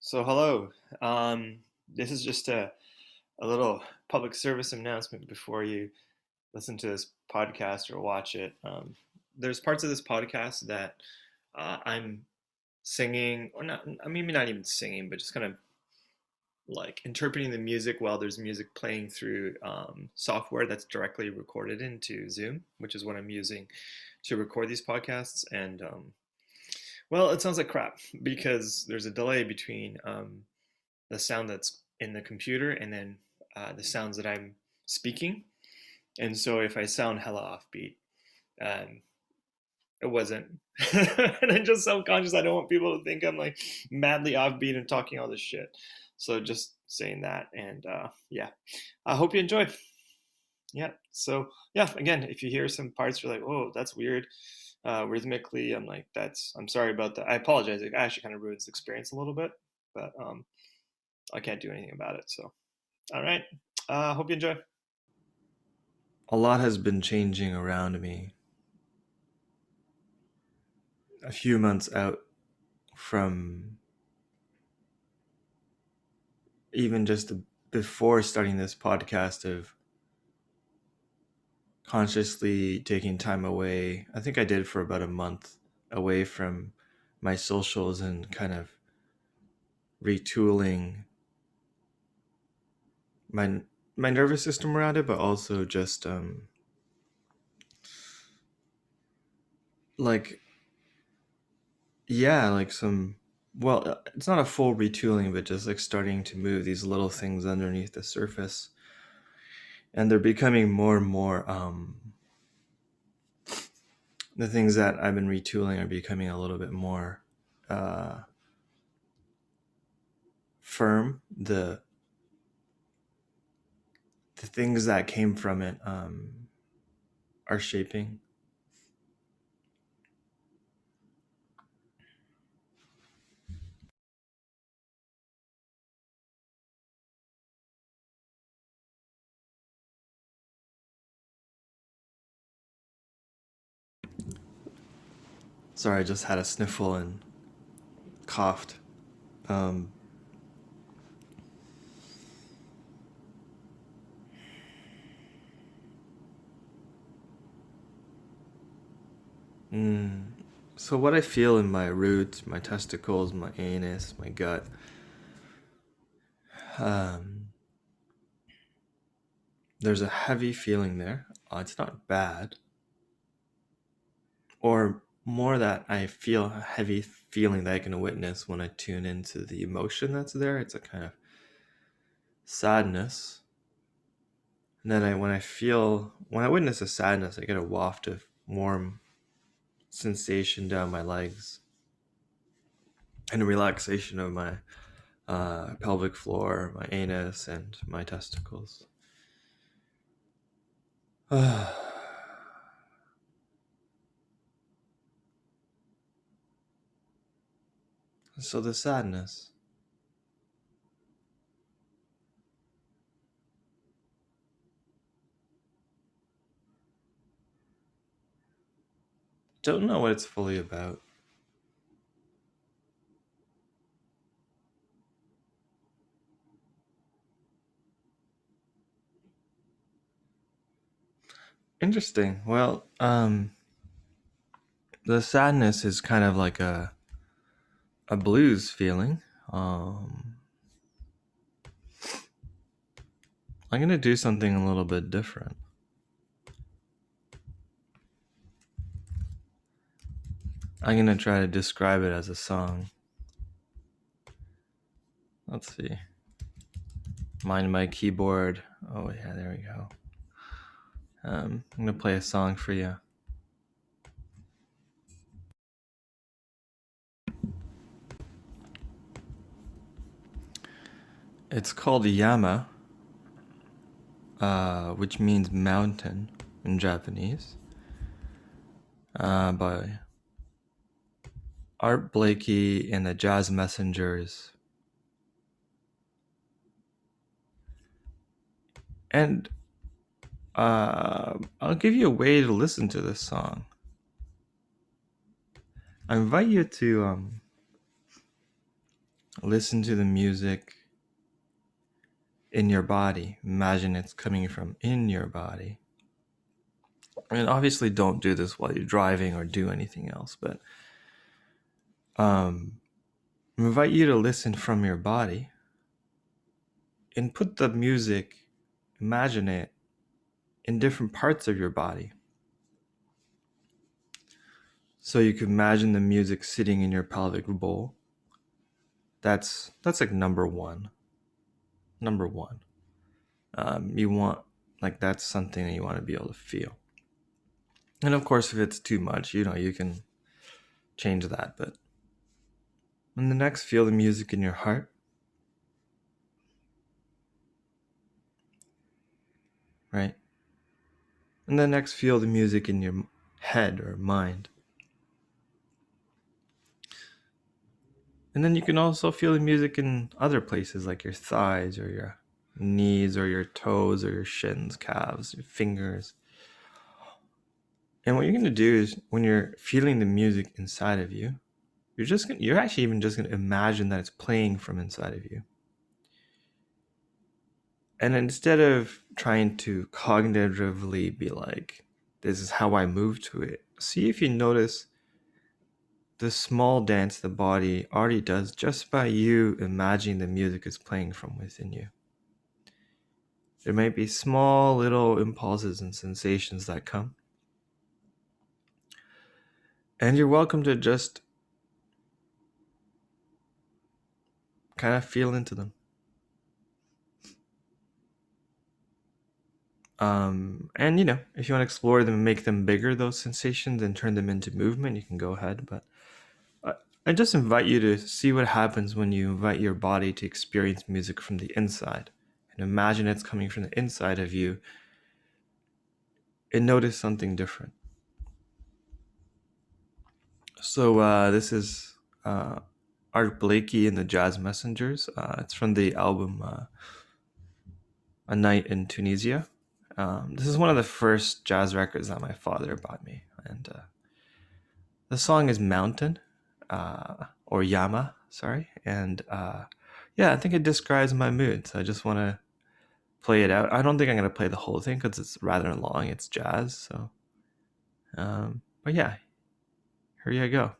So hello. This is just a little public service announcement before you listen to this podcast or watch it. There's parts of this podcast that I'm singing, or not, maybe not even singing, but just kind of like interpreting the music while there's music playing through software that's directly recorded into Zoom, which is what I'm using to record these podcasts. And well, it sounds like crap because there's a delay between the sound that's in the computer and then the sounds that I'm speaking. And so if I sound hella offbeat, um, it wasn't. And I'm just self-conscious. I don't want people to think I'm like madly offbeat and talking all this shit. So just saying that. And yeah, I hope you enjoy. Yeah. So yeah, again, if you hear some parts, you're like, oh, that's weird. Rhythmically, I'm like, I'm sorry about that. I apologize. It actually kind of ruins the experience a little bit, but I can't do anything about it. So, all right. Hope you enjoy. A lot has been changing around me. A few months out from even just before starting this podcast of consciously taking time away. I think I did for about a month away from my socials and kind of retooling my my nervous system around it, but also just like yeah, like some well, it's not a full retooling, but just like starting to move these little things underneath the surface, and they're becoming more and more the things that I've been retooling are becoming a little bit more uh firm. The things that came from it are shaping. Sorry, I just had a sniffle and coughed. Um, mm, so what I feel in my roots, my testicles, my anus, my gut, um, there's a heavy feeling there. It's not bad, or more that I feel a heavy feeling that I can witness when I tune into the emotion that's there. It's a kind of sadness. And then when I witness a sadness, I get a waft of warm sensation down my legs and a relaxation of my pelvic floor, my anus, and my testicles. So the sadness. Don't know what it's fully about. Interesting. Well, the sadness is kind of like a blues feeling. I'm gonna do something a little bit different. I'm gonna try to describe it as a song. Let's see. Mind my keyboard. Oh yeah, there we go. I'm gonna play a song for you. It's called Yama, which means mountain in Japanese, by Art Blakey and the Jazz Messengers. And I'll give you a way to listen to this song. I invite you to Listen to the music in your body. Imagine it's coming from in your body. And obviously don't do this while you're driving or do anything else, but I invite you to listen from your body and put the music, imagine it, in different parts of your body. So you can imagine the music sitting in your pelvic bowl. That's like number one. You want, like, that's something that you want to be able to feel. And of course, if it's too much, you can change that. But and the next, feel the music in your heart. Right? And then next, feel the music in your head or mind. And then you can also feel the music in other places, like your thighs or your knees or your toes or your shins, calves, your fingers. And what you're going to do is, when you're feeling the music inside of you, you're actually even just going to imagine that it's playing from inside of you. And instead of trying to cognitively be like, this is how I move to it, see if you notice the small dance the body already does just by you imagining the music is playing from within you. There might be small little impulses and sensations that come. And you're welcome to just kind of feel into them. And if you want to explore them and make them bigger, those sensations, and turn them into movement, you can go ahead. But I just invite you to see what happens when you invite your body to experience music from the inside. And imagine it's coming from the inside of you. And notice something different. So this is Art Blakey and the Jazz Messengers. It's from the album A Night in Tunisia. This is one of the first jazz records that my father bought me. And the song is Mountain, or Yama, sorry. And I think it describes my mood. So I just want to play it out. I don't think I'm going to play the whole thing because it's rather long. It's jazz. So, but yeah, here you go.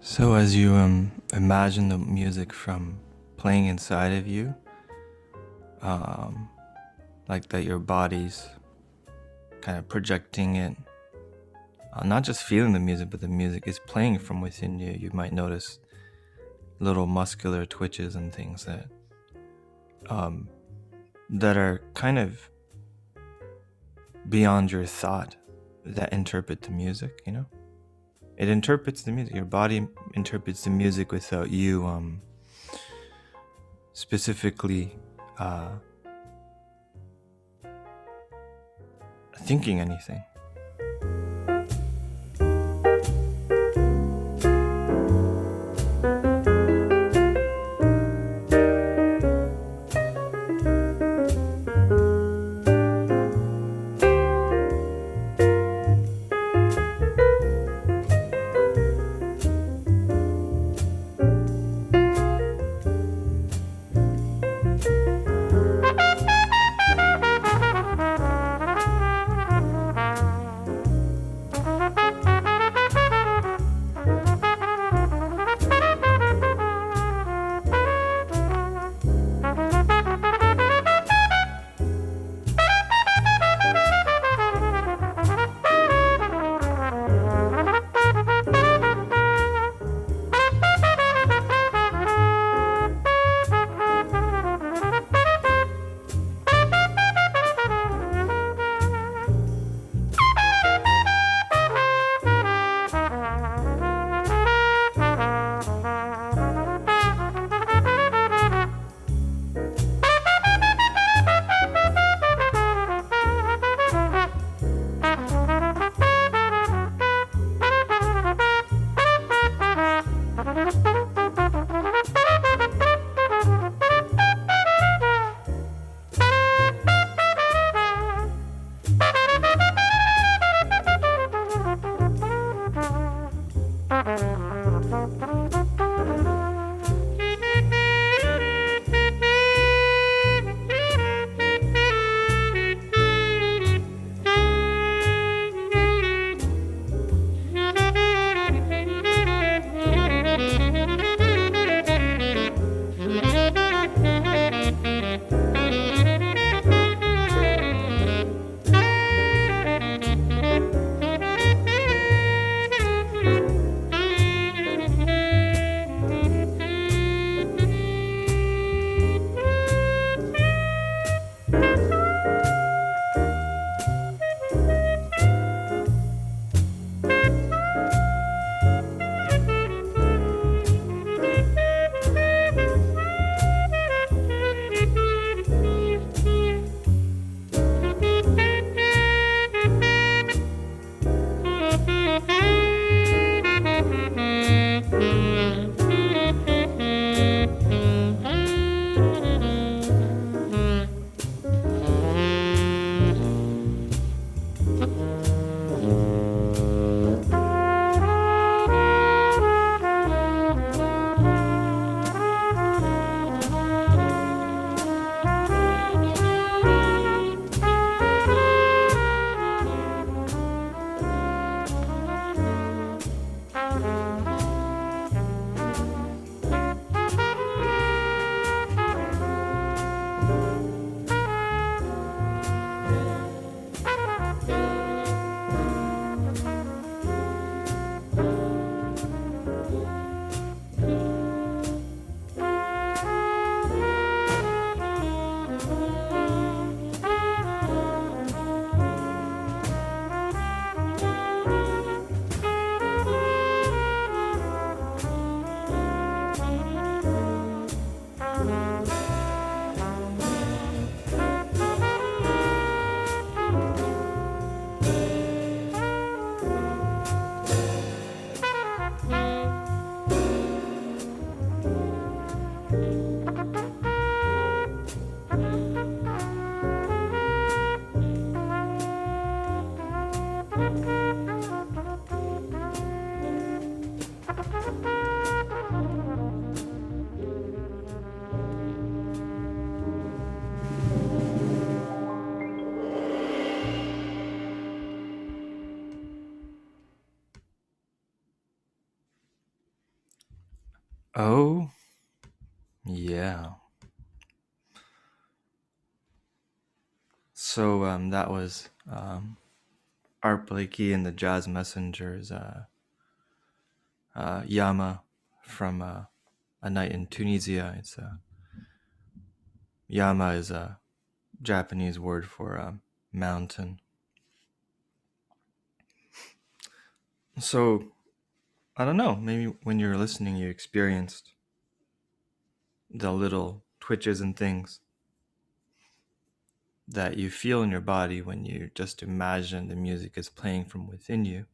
So as you imagine the music from playing inside of you, like that your body's kind of projecting it, not just feeling the music, but the music is playing from within you, you might notice little muscular twitches and things that are kind of beyond your thought that interpret the music, It interprets the music. Your body interprets the music without you specifically thinking anything. Oh, yeah. So that was Art Blakey and the Jazz Messengers, Yama from A Night in Tunisia. Yama is a Japanese word for mountain. So I don't know, maybe when you were listening, you experienced the little twitches and things that you feel in your body when you just imagine the music is playing from within you,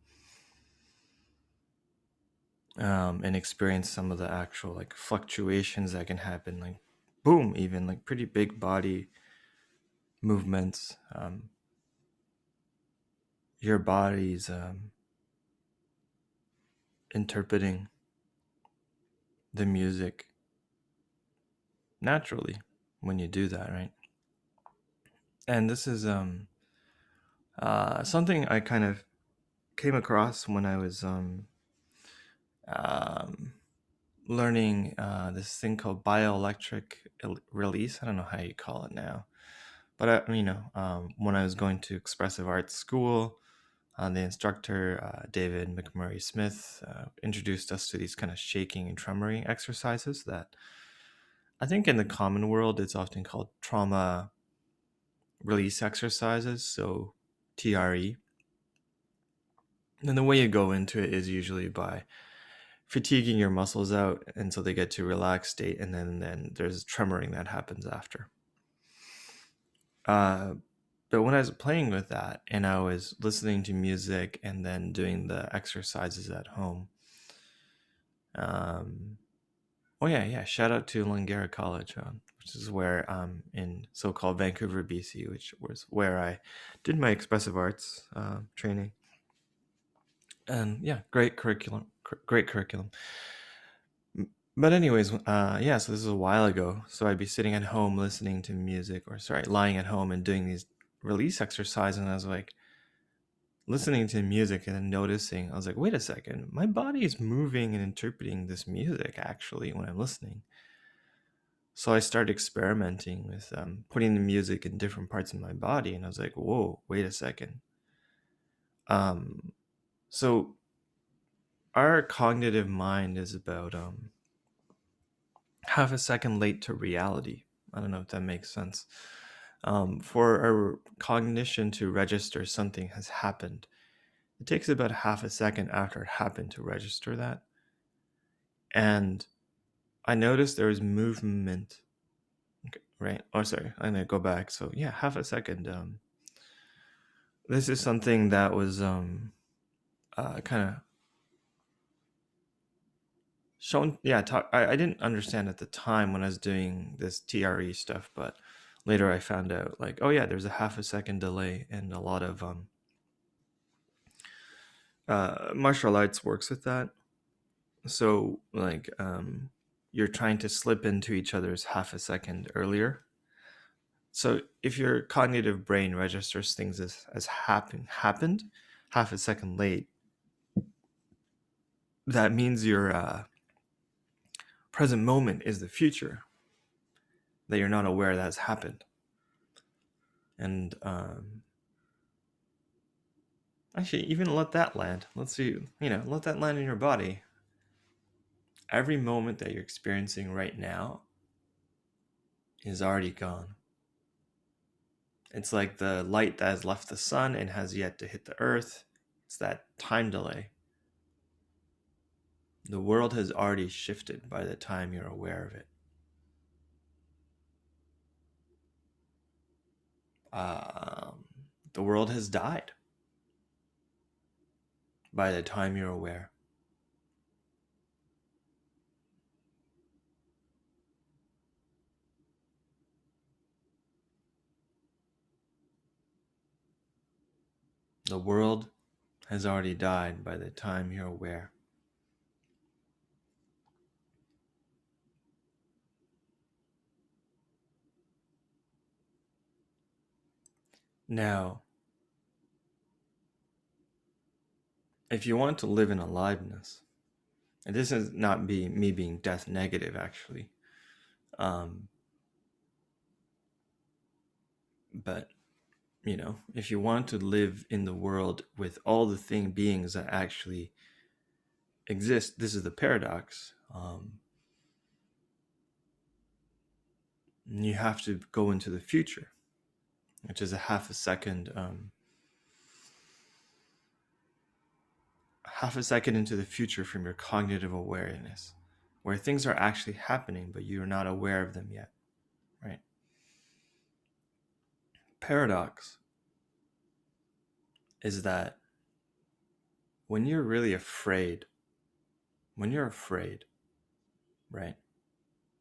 and experience some of the actual like fluctuations that can happen, like boom, even like pretty big body movements. Your body's interpreting the music naturally when you do that, right? And this is something I kind of came across when I was um, learning this thing called bioelectric release. I don't know how you call it now, but when I was going to expressive arts school, the instructor David McMurray Smith introduced us to these kind of shaking and tremoring exercises that I think in the common world it's often called trauma release exercises, so TRE. And the way you go into it is usually by fatiguing your muscles out until they get to a relaxed state, and then there's tremoring that happens after. But when I was playing with that and I was listening to music and then doing the exercises at home, Um, oh yeah. Shout out to Langara College, which is where in so-called Vancouver, BC, which was where I did my expressive arts training. And yeah, great curriculum, great curriculum. But anyways, yeah. So this is a while ago. So I'd be sitting at home listening to music, or sorry, lying at home and doing these release exercises, and I was like listening to music and then noticing. I was like, wait a second, my body is moving and interpreting this music actually when I'm listening. So I started experimenting with putting the music in different parts of my body, and I was like, whoa, wait a second. Um, so our cognitive mind is about half a second late to reality. I don't know if that makes sense. For our cognition to register something has happened, it takes about half a second after it happened to register that. And I noticed there was movement. Okay, right? Oh, sorry. I'm gonna go back. So yeah, half a second. This is something that was kind of shown. Yeah, I didn't understand at the time when I was doing this TRE stuff, but later I found out like, oh yeah, there's a half a second delay, and a lot of martial arts works with that. So like you're trying to slip into each other's half a second earlier. So if your cognitive brain registers things as happened half a second late, that means your present moment is the future that you're not aware that has happened. And actually, even let that land. Let's see, let that land in your body. Every moment that you're experiencing right now is already gone. It's like the light that has left the sun and has yet to hit the earth. It's that time delay. The world has already shifted by the time you're aware of it. Um, the world has died by the time you're aware. The world has already died by the time you're aware. Now, if you want to live in aliveness, and this is not me being death negative actually, but if you want to live in the world with all the beings that actually exist, this is the paradox. You have to go into the future, which is a half a second into the future from your cognitive awareness, where things are actually happening, but you're not aware of them yet, right? Paradox is that when you're really afraid, right?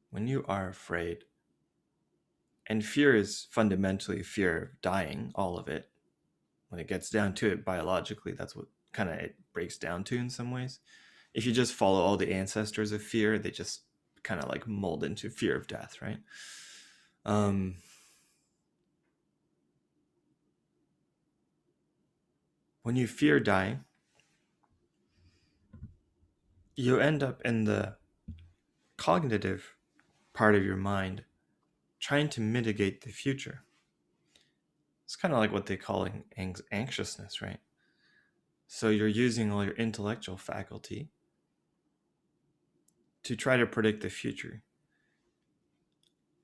When you are afraid, and fear is fundamentally fear of dying, all of it. When it gets down to it biologically, that's what kind of it breaks down to in some ways. If you just follow all the ancestors of fear, they just kind of like mold into fear of death, right? When you fear dying, you end up in the cognitive part of your mind trying to mitigate the future. It's kind of like what they call anxiousness, right? So you're using all your intellectual faculty to try to predict the future.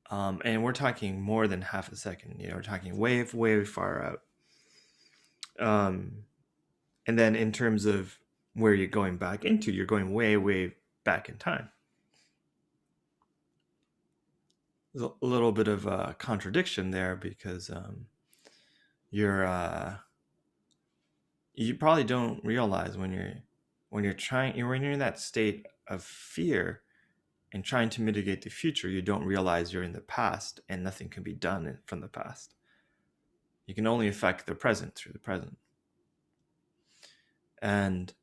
And we're talking more than half a second. We're talking way, way far out. And then in terms of where you're going back into, you're going way, way back in time. There's a little bit of a contradiction there because you probably don't realize when you're in that state of fear and trying to mitigate the future, you don't realize you're in the past and nothing can be done from the past. You can only affect the present through the present. And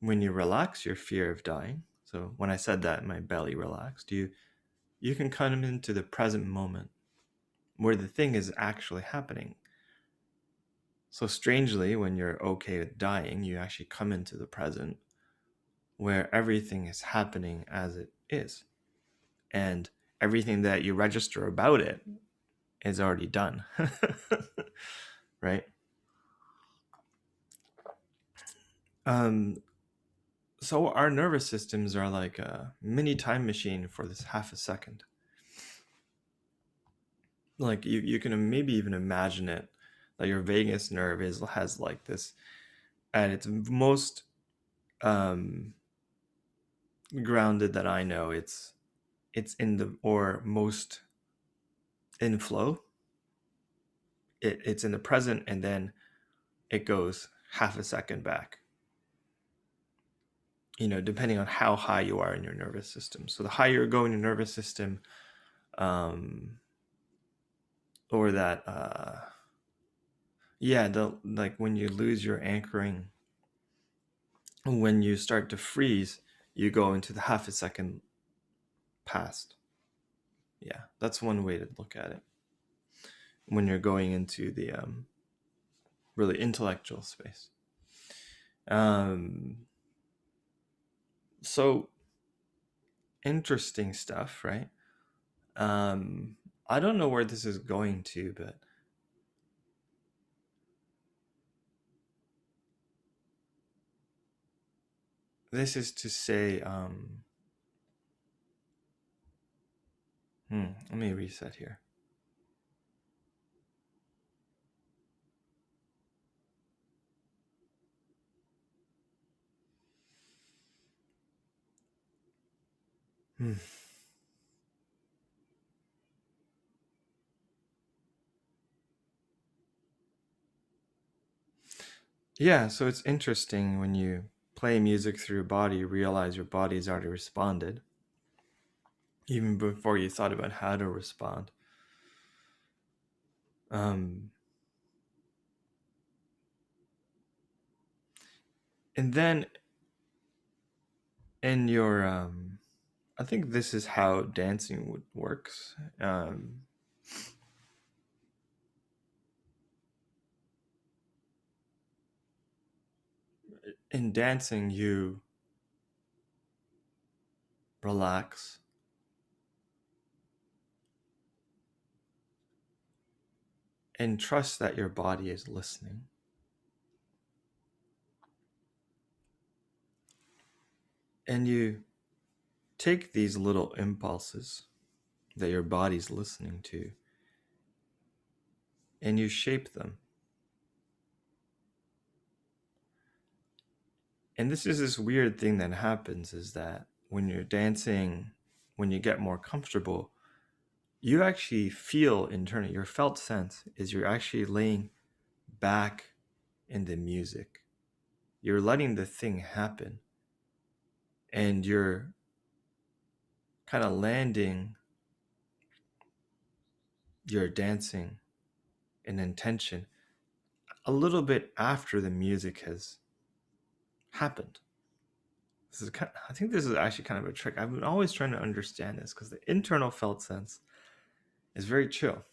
when you relax your fear of dying, so when I said that, my belly relaxed, you can come into the present moment where the thing is actually happening. So strangely, when you're okay with dying, you actually come into the present where everything is happening as it is. And everything that you register about it is already done. Right? So our nervous systems are like a mini time machine for this half a second. Like you can maybe even imagine it, that your vagus nerve has like this, at its most grounded that I know, it's in the, or most in flow. It's in the present, and then it goes half a second back, depending on how high you are in your nervous system. So the higher you go in your nervous system, or that like when you lose your anchoring, when you start to freeze, you go into the half a second past. Yeah, that's one way to look at it when you're going into the really intellectual space. So interesting stuff, right? I don't know where this is going to, but this is to say, let me reset here. Yeah, so it's interesting when you play music through your body, you realize your body's already responded, even before you thought about how to respond. And then in your, I think this is how dancing works. In dancing, you relax and trust that your body is listening. And you take these little impulses that your body's listening to, and you shape them. And this is this weird thing that happens, is that when you're dancing, when you get more comfortable, you actually feel internally, your felt sense is you're actually laying back in the music. You're letting the thing happen. And you're kind of landing your dancing and intention a little bit after the music has happened. I think this is actually kind of a trick. I've been always trying to understand this, because the internal felt sense is very chill.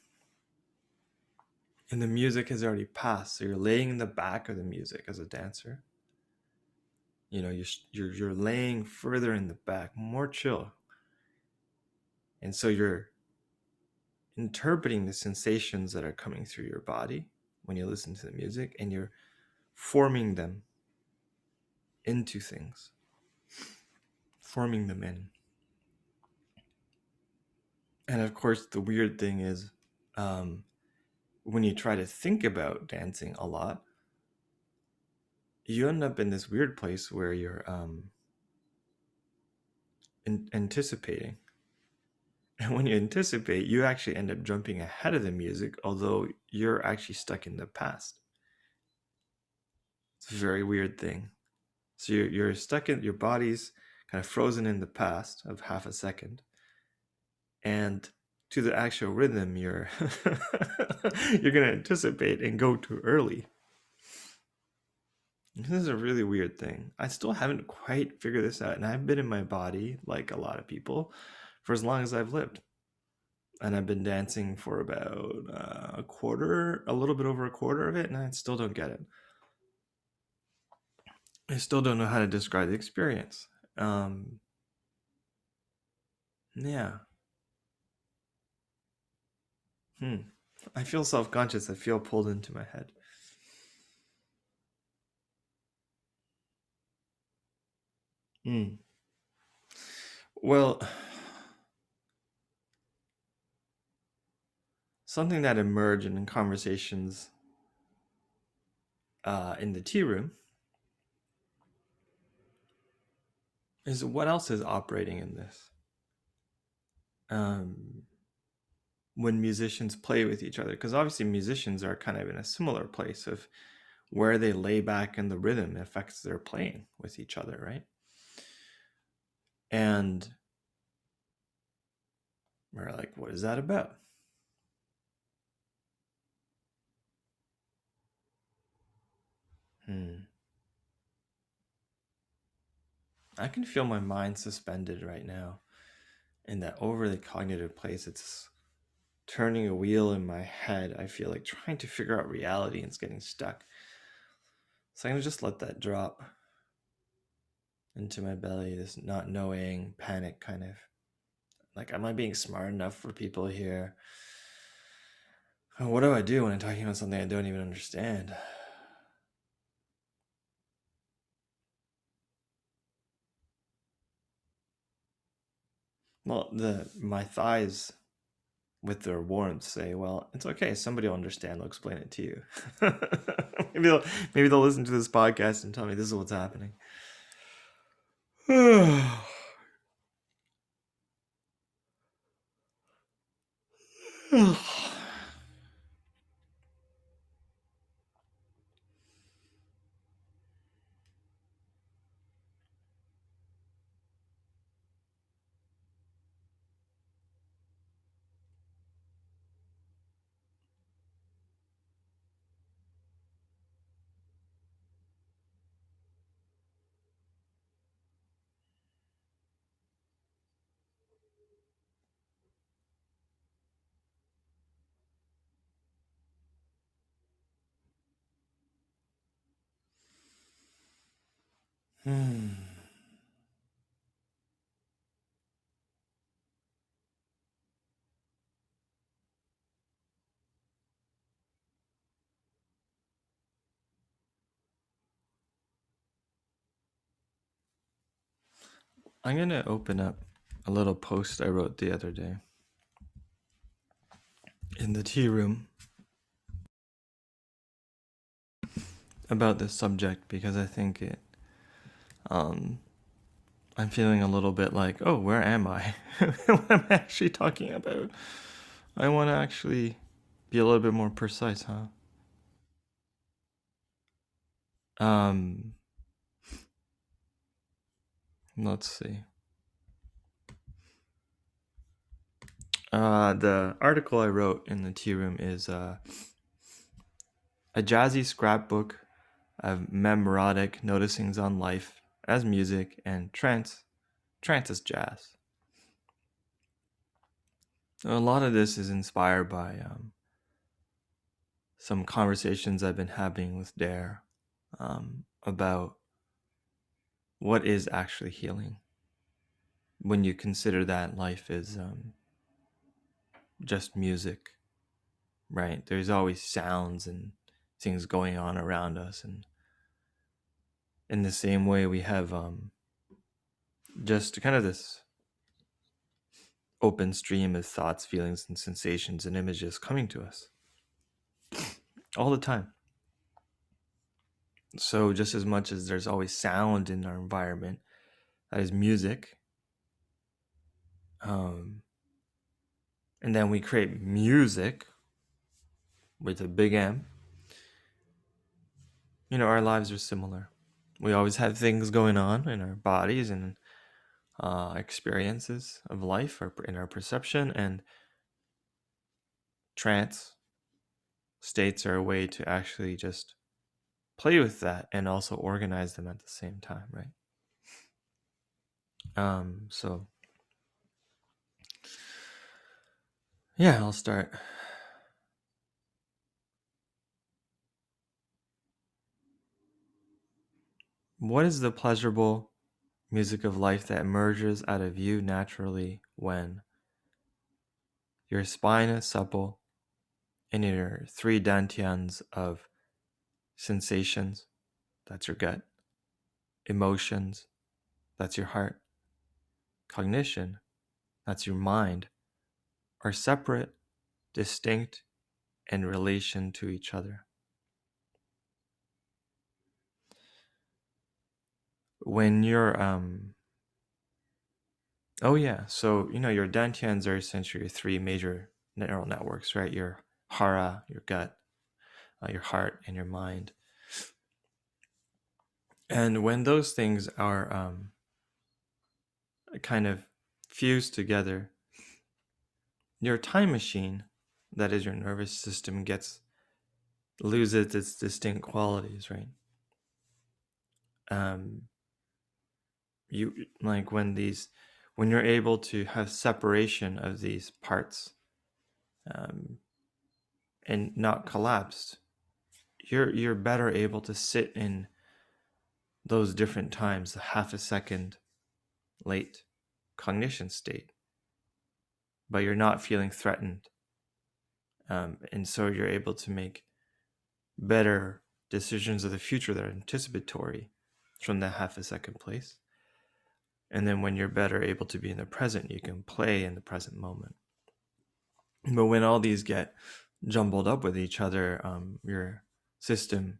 And the music has already passed. So you're laying in the back of the music as a dancer. You're laying further in the back, more chill. And so you're interpreting the sensations that are coming through your body when you listen to the music, and you're forming them into things, forming them in. And of course, the weird thing is, when you try to think about dancing a lot, you end up in this weird place where you're anticipating. And when you anticipate, you actually end up jumping ahead of the music, although you're actually stuck in the past. It's a very weird thing. So you're stuck in, your body's kind of frozen in the past of half a second, and to the actual rhythm you're you're going to anticipate and go too early. This is a really weird thing. I still haven't quite figured this out, and I've been in my body, like a lot of people, for as long as I've lived. And I've been dancing for about a quarter, a little bit over a quarter of it, and I still don't get it. I still don't know how to describe the experience. Yeah. I feel self-conscious. I feel pulled into my head. Well, something that emerged in conversations in the tea room is what else is operating in this. When musicians play with each other, because obviously musicians are kind of in a similar place of where they lay back in the rhythm affects their playing with each other, right? And we're like, what is that about? I can feel my mind suspended right now in that overly cognitive place. It's turning a wheel in my head. I feel like trying to figure out reality and it's getting stuck. So I'm gonna just let that drop into my belly, this not knowing, panic kind of. Like, am I being smart enough for people here? What do I do when I'm talking about something I don't even understand? Well, my thighs with their warmth say, well, it's okay, somebody will understand, they'll explain it to you. maybe they'll listen to this podcast and tell me this is what's happening. I'm going to open up a little post I wrote the other day in the tea room about this subject because I think I'm feeling a little bit like, oh, where am I? What am I actually talking about? I want to actually be a little bit more precise, huh? Let's see. The article I wrote in the tea room is a jazzy scrapbook of memorodic noticings on life as music and trance as jazz. A lot of this is inspired by some conversations I've been having with Dare about what is actually healing when you consider that life is just music, right? There's always sounds and things going on around us, and in the same way we have just kind of this open stream of thoughts, feelings, and sensations and images coming to us all the time. So just as much as there's always sound in our environment, that is music, and then we create music with a big M. You know, our lives are similar. We always have things going on in our bodies, and experiences of life or in our perception, and trance states are a way to actually just play with that and also organize them at the same time, right? So yeah, I'll start. What is the pleasurable music of life that emerges out of you naturally when your spine is supple and your three dantians of sensations, that's your gut, emotions, that's your heart, cognition, that's your mind, are separate, distinct, in relation to each other? When you're oh yeah, so your dantians are essentially your three major neural networks, right? Your hara, your gut, your heart, and your mind. And when those things are kind of fused together, your time machine, that is your nervous system, loses its distinct qualities, right? You like when you're able to have separation of these parts, and not collapsed, you're better able to sit in those different times, the half a second late cognition state, but you're not feeling threatened. And so you're able to make better decisions of the future that are anticipatory from that half a second place. And then when you're better able to be in the present, you can play in the present moment. But when all these get jumbled up with each other, your system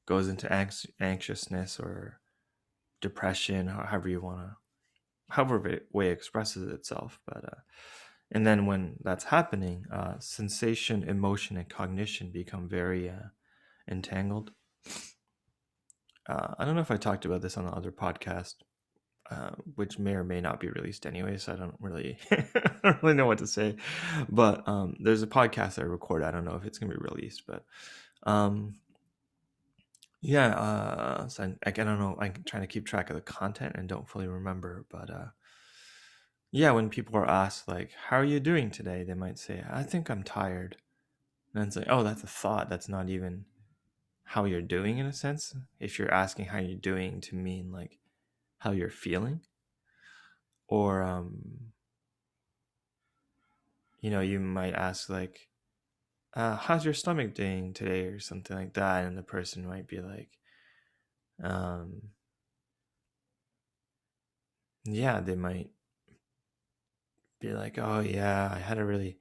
goes into anxiousness or depression, however you want to, however way it expresses itself. But and then when that's happening, sensation, emotion, and cognition become very entangled. I don't know if I talked about this on the other podcast, which may or may not be released anyway, so I don't really, I don't really know what to say. But there's a podcast I record. I don't know if it's gonna be released, but yeah. So I don't know. I'm trying to keep track of the content and don't fully remember, but yeah, when people are asked like, "How are you doing today?" they might say, "I think I'm tired," and it's like, "Oh, that's a thought. That's not even how you're doing in a sense." If you're asking how you're doing to mean like how you're feeling, or you might ask like, how's your stomach doing today or something like that, and the person might be like, um yeah, they might be like, oh yeah, I had a really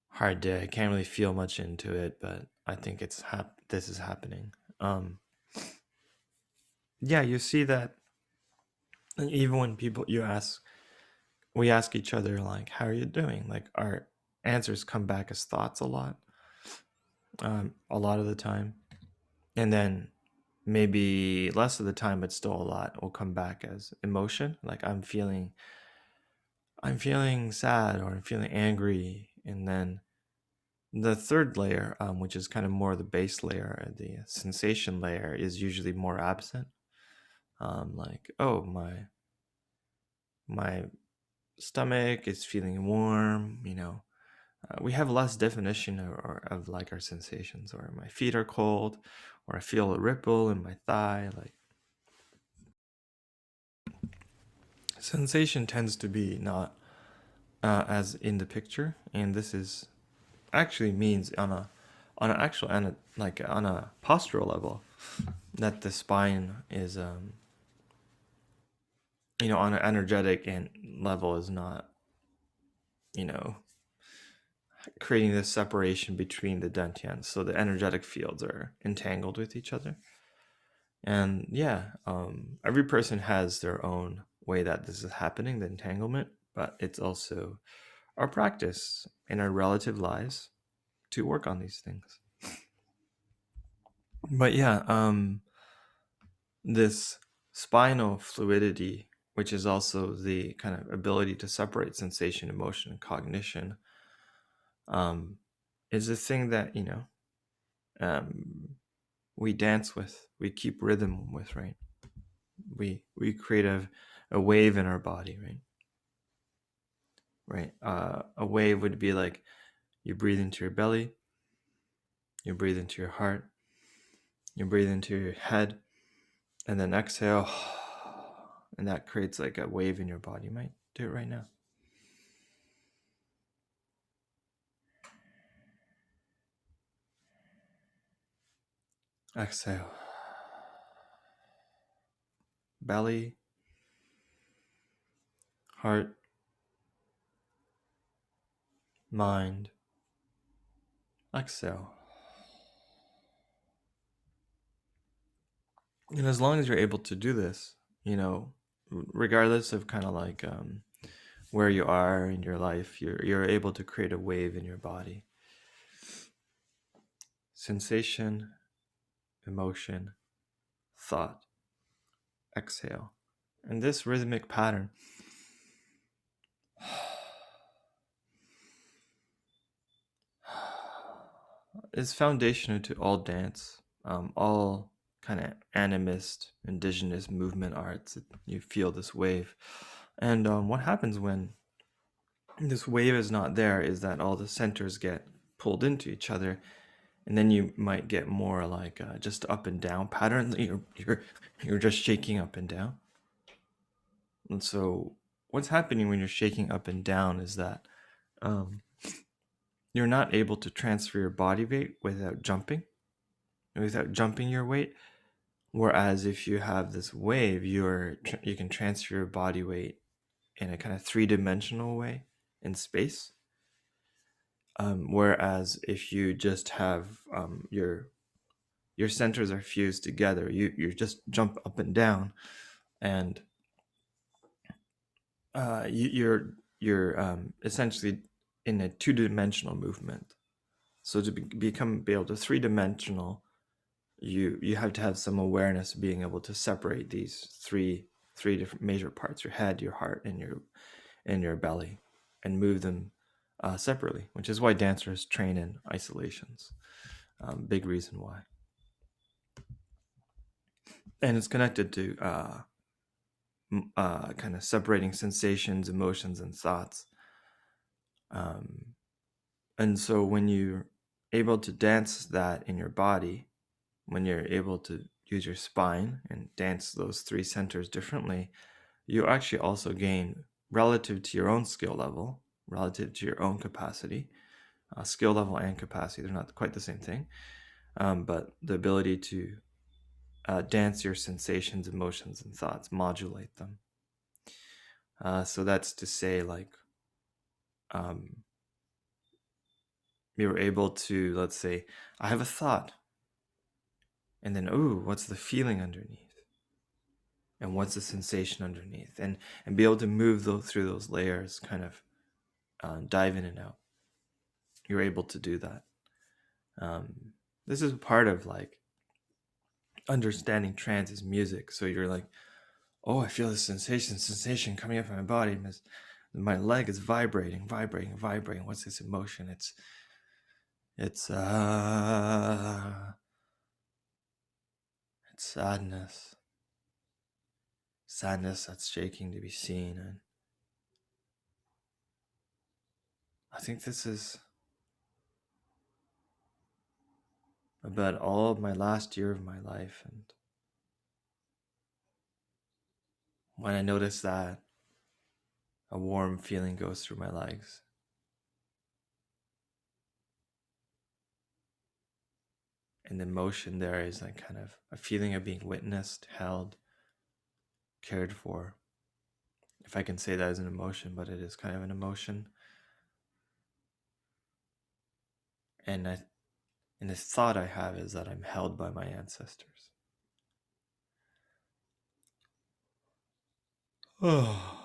hard day, I can't really feel much into it, but I think this is happening. Yeah, you see that even when we ask each other like, how are you doing, like our answers come back as thoughts a lot of the time, and then maybe less of the time, but still a lot, will come back as emotion, like I'm feeling sad or I'm feeling angry. And then the third layer, which is kind of more the base layer, the sensation layer, is usually more absent. Like, oh, my stomach is feeling warm. We have less definition of like our sensations, or my feet are cold, or I feel a ripple in my thigh. Like, sensation tends to be not as in the picture, and this is actually means on an actual and like on a postural level, that the spine is on an energetic and level is not you know creating this separation between the dantians, so the energetic fields are entangled with each other. And yeah, every person has their own way that this is happening, the entanglement, but it's also our practice in our relative lives to work on these things. But yeah, this spinal fluidity, which is also the kind of ability to separate sensation, emotion, and cognition, is a thing that, um, we dance with, we keep rhythm with, right? We create a wave in our body, right? Right. A wave would be like you breathe into your belly, you breathe into your heart, you breathe into your head, and then exhale, and that creates like a wave in your body. You might do it right now. Exhale. Belly, heart, mind. Exhale. And as long as you're able to do this, regardless of kind of like where you are in your life, you're able to create a wave in your body. Sensation, emotion, thought. Exhale. And this rhythmic pattern is foundational to all dance, all kind of animist, indigenous movement arts. You feel this wave. And what happens when this wave is not there is that all the centers get pulled into each other, and then you might get more like just up and down pattern. You're just shaking up and down. And so what's happening when you're shaking up and down is that you're not able to transfer your body weight without jumping your weight. Whereas if you have this wave, you can transfer your body weight in a kind of three-dimensional way in space. Whereas if you just have your centers are fused together, you just jump up and down, and you're essentially in a two-dimensional movement. So to be able to three-dimensional, you have to have some awareness of being able to separate these three different major parts: your head, your heart, and your belly, and move them separately. Which is why dancers train in isolations. Big reason why. And it's connected to kind of separating sensations, emotions, and thoughts. And so when you're able to dance that in your body, when you're able to use your spine and dance those three centers differently, you actually also gain, relative to your own skill level, relative to your own capacity, skill level and capacity, they're not quite the same thing, but the ability to dance your sensations, emotions, and thoughts, modulate them. So that's to say, like, you're able to, let's say, I have a thought, and then, ooh, what's the feeling underneath? And what's the sensation underneath? And be able to move through those layers, kind of dive in and out. You're able to do that. This is part of like understanding trance is music. So you're like, oh, I feel this sensation coming up from my body. My leg is vibrating. What's this emotion? It's sadness. Sadness that's shaking to be seen. And I think this is about all of my last year of my life. And when I notice that, a warm feeling goes through my legs. And the emotion there is like kind of a feeling of being witnessed, held, cared for. If I can say that as an emotion, but it is kind of an emotion. And this thought I have is that I'm held by my ancestors. Oh.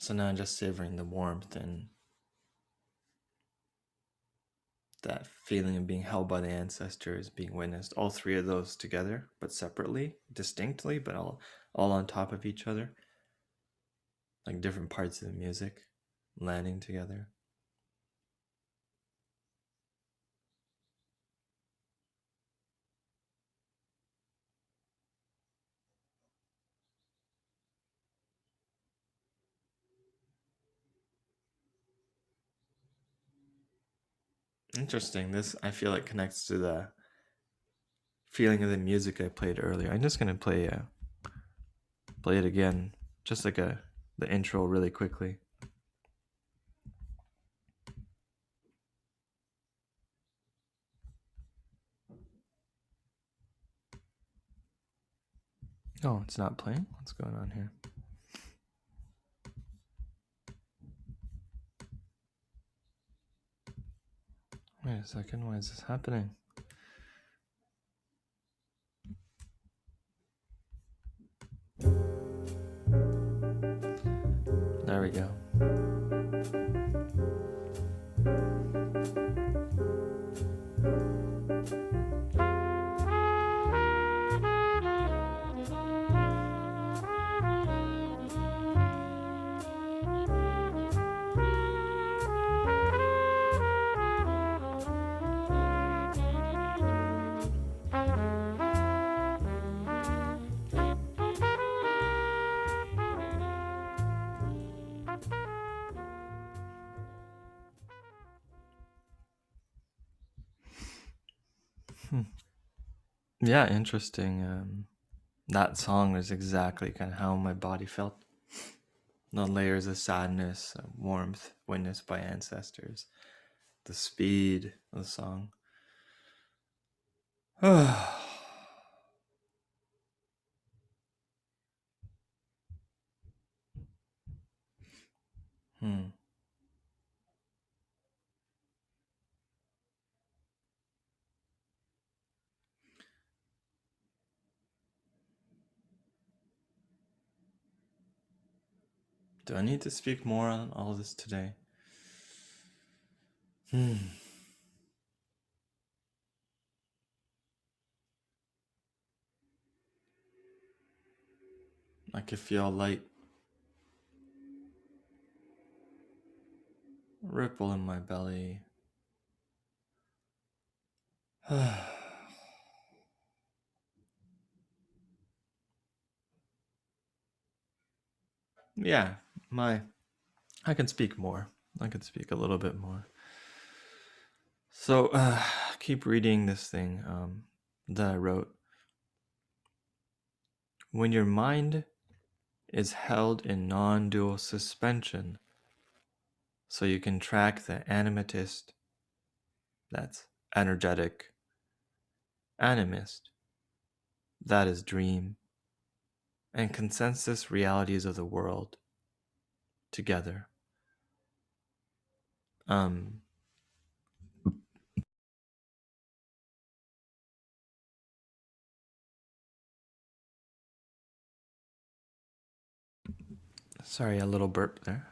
So now just savoring the warmth and that feeling of being held by the ancestors, being witnessed, all three of those together, but separately, distinctly, but all on top of each other, like different parts of the music landing together. Interesting. This, I feel like, connects to the feeling of the music I played earlier. I'm just gonna play it again, just like the intro really quickly. Oh, it's not playing? What's going on here? Wait a second, why is this happening? There we go. Yeah, interesting. That song is exactly kind of how my body felt. The layers of sadness, warmth, witnessed by ancestors, the speed of the song. Hmm. Do I need to speak more on all this today? I could feel light ripple in my belly. Yeah, I can speak more. I can speak a little bit more. So, keep reading this thing that I wrote. When your mind is held in non-dual suspension, so you can track the animatist, that's energetic, animist, that is dream, and consensus realities of the world together. Sorry, a little burp there.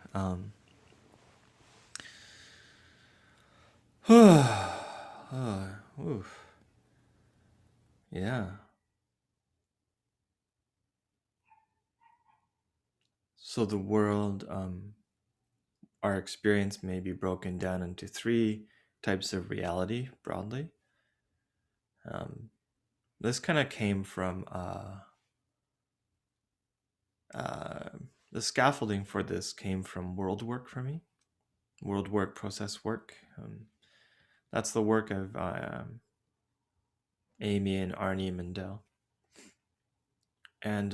Oof. Yeah. So the world, our experience may be broken down into three types of reality broadly. This kind of came from the scaffolding for this came from Worldwork for me. Worldwork process work. That's the work of Amy and Arnie Mendel. And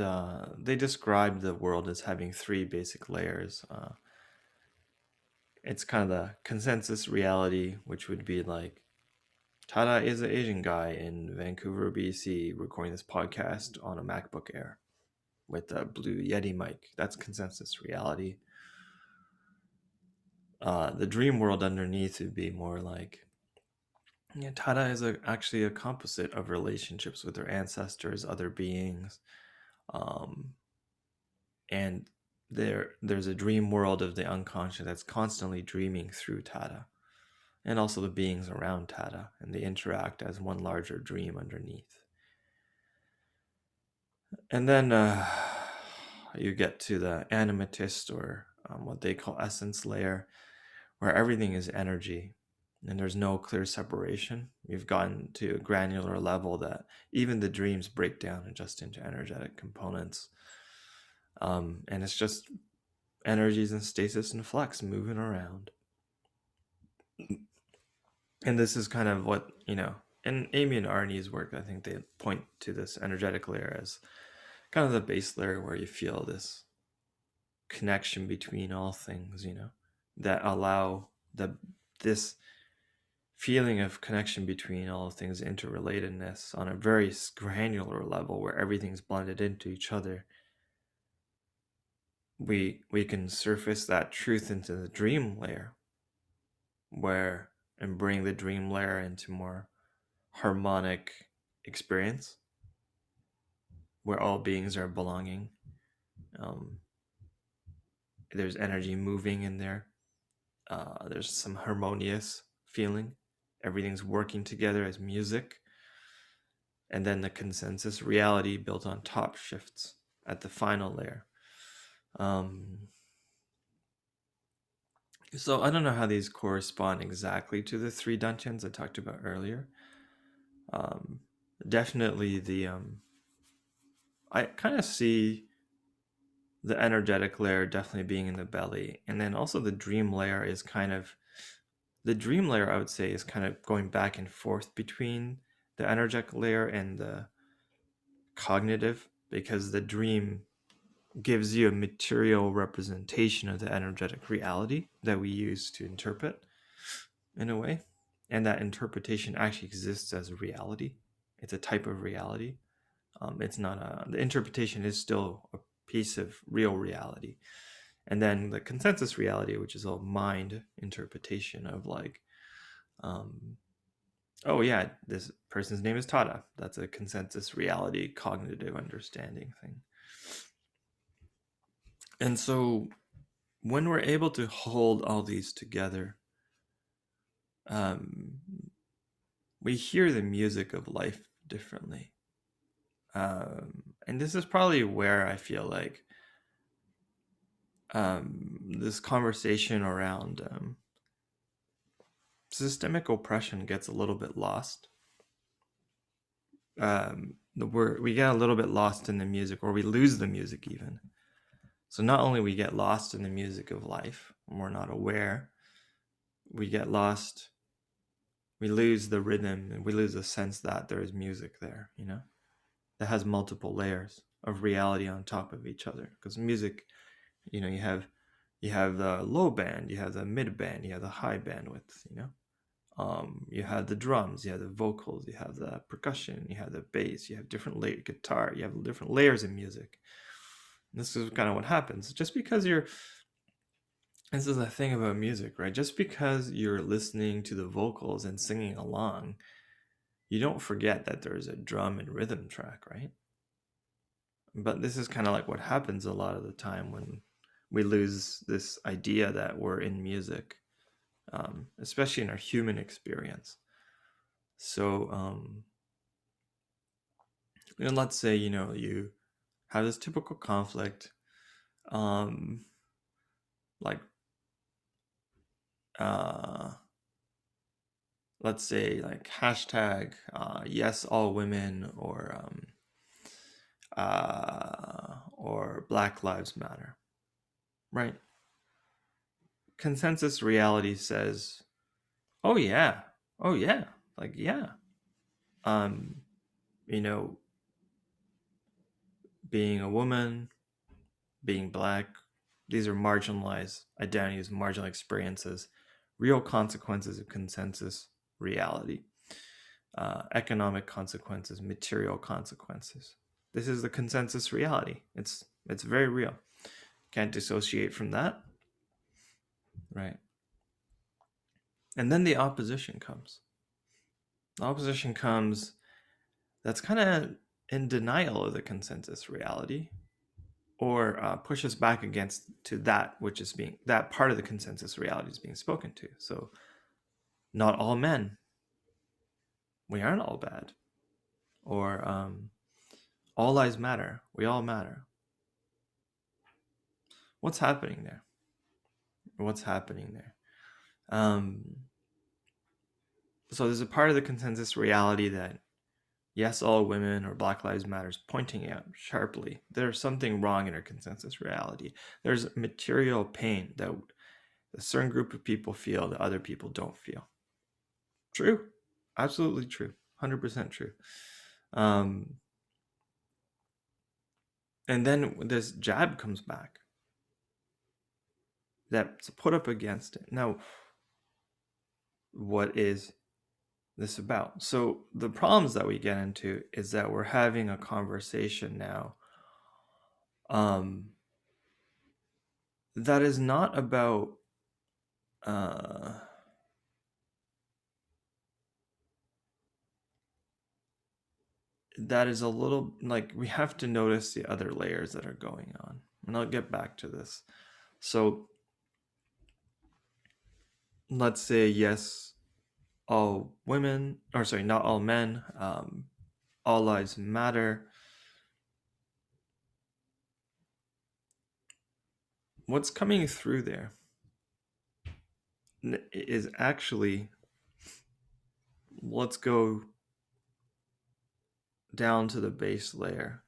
they described the world as having three basic layers. It's kind of the consensus reality, which would be like, Tada is an Asian guy in Vancouver, BC, recording this podcast on a MacBook Air with a Blue Yeti mic. That's consensus reality. The dream world underneath would be more like, yeah, Tada is actually a composite of relationships with their ancestors, other beings, and there's a dream world of the unconscious that's constantly dreaming through Tada, and also the beings around Tada, and they interact as one larger dream underneath. And then you get to the animatist, or what they call essence layer, where everything is energy and there's no clear separation. You've gotten to a granular level that even the dreams break down just into energetic components. And it's just energies in stasis and flux moving around. And this is kind of what, in Amy and Arnie's work, I think they point to this energetic layer as kind of the base layer where you feel this connection between all things, that allow this feeling of connection between all things, interrelatedness on a very granular level where everything's blended into each other. We can surface that truth into the dream layer, and bring the dream layer into more harmonic experience where all beings are belonging. There's energy moving in there. There's some harmonious feeling. Everything's working together as music. And then the consensus reality built on top shifts at the final layer. So I don't know how these correspond exactly to the 3 dungeons I talked about earlier. Definitely I kind of see the energetic layer definitely being in the belly, and then also the dream layer is kind of, the dream layer I would say is kind of going back and forth between the energetic layer and the cognitive, because the dream gives you a material representation of the energetic reality that we use to interpret in a way, and that interpretation actually exists as a reality. It's a type of reality. It's not the interpretation is still a piece of real reality. And then the consensus reality, which is a mind interpretation of like, oh yeah, this person's name is Tada. That's a consensus reality, cognitive understanding thing. And so when we're able to hold all these together, we hear the music of life differently. And this is probably where I feel like this conversation around systemic oppression gets a little bit lost. We get a little bit lost in the music, or we lose the music even. So not only we get lost in the music of life and we're not aware, we get lost, we lose the rhythm, and we lose the sense that there is music there, that has multiple layers of reality on top of each other. Because music, you have the low band, you have the mid band, you have the high bandwidth, you have the drums, you have the vocals, you have the percussion, you have the bass, you have different guitar, you have different layers of music. And this is kind of what happens. Just because this is the thing about music, right? Just because you're listening to the vocals and singing along, you don't forget that there's a drum and rhythm track, right? But this is kind of like what happens a lot of the time when we lose this idea that we're in music, especially in our human experience. So, let's say, you have this typical conflict, like, let's say like hashtag yes all women, or Black Lives Matter, right? Consensus reality says, oh yeah, like yeah, being a woman, being Black, these are marginalized identities, marginal experiences, real consequences of consensus reality, economic consequences, material consequences. This is the consensus reality. It's very real. Can't dissociate from that, right? And then the opposition comes. The opposition comes that's kind of in denial of the consensus reality, or push us back against to that which is being, that part of the consensus reality is being spoken to. So not all men, we aren't all bad, or all lives matter, we all matter. What's happening there? What's happening there? So there's a part of the consensus reality that yes, all women or Black Lives Matter is pointing out sharply there's something wrong in our consensus reality. There's material pain that a certain group of people feel that other people don't feel. True. Absolutely true. 100% true. And then this jab comes back that's put up against it. Now, what is this about? So the problems that we get into is that we're having a conversation now that is not about that is a little like, we have to notice the other layers that are going on, and I'll get back to this. So let's say yes, all women, or sorry, not all men, all lives matter. What's coming through there is actually, let's go down to the base layer.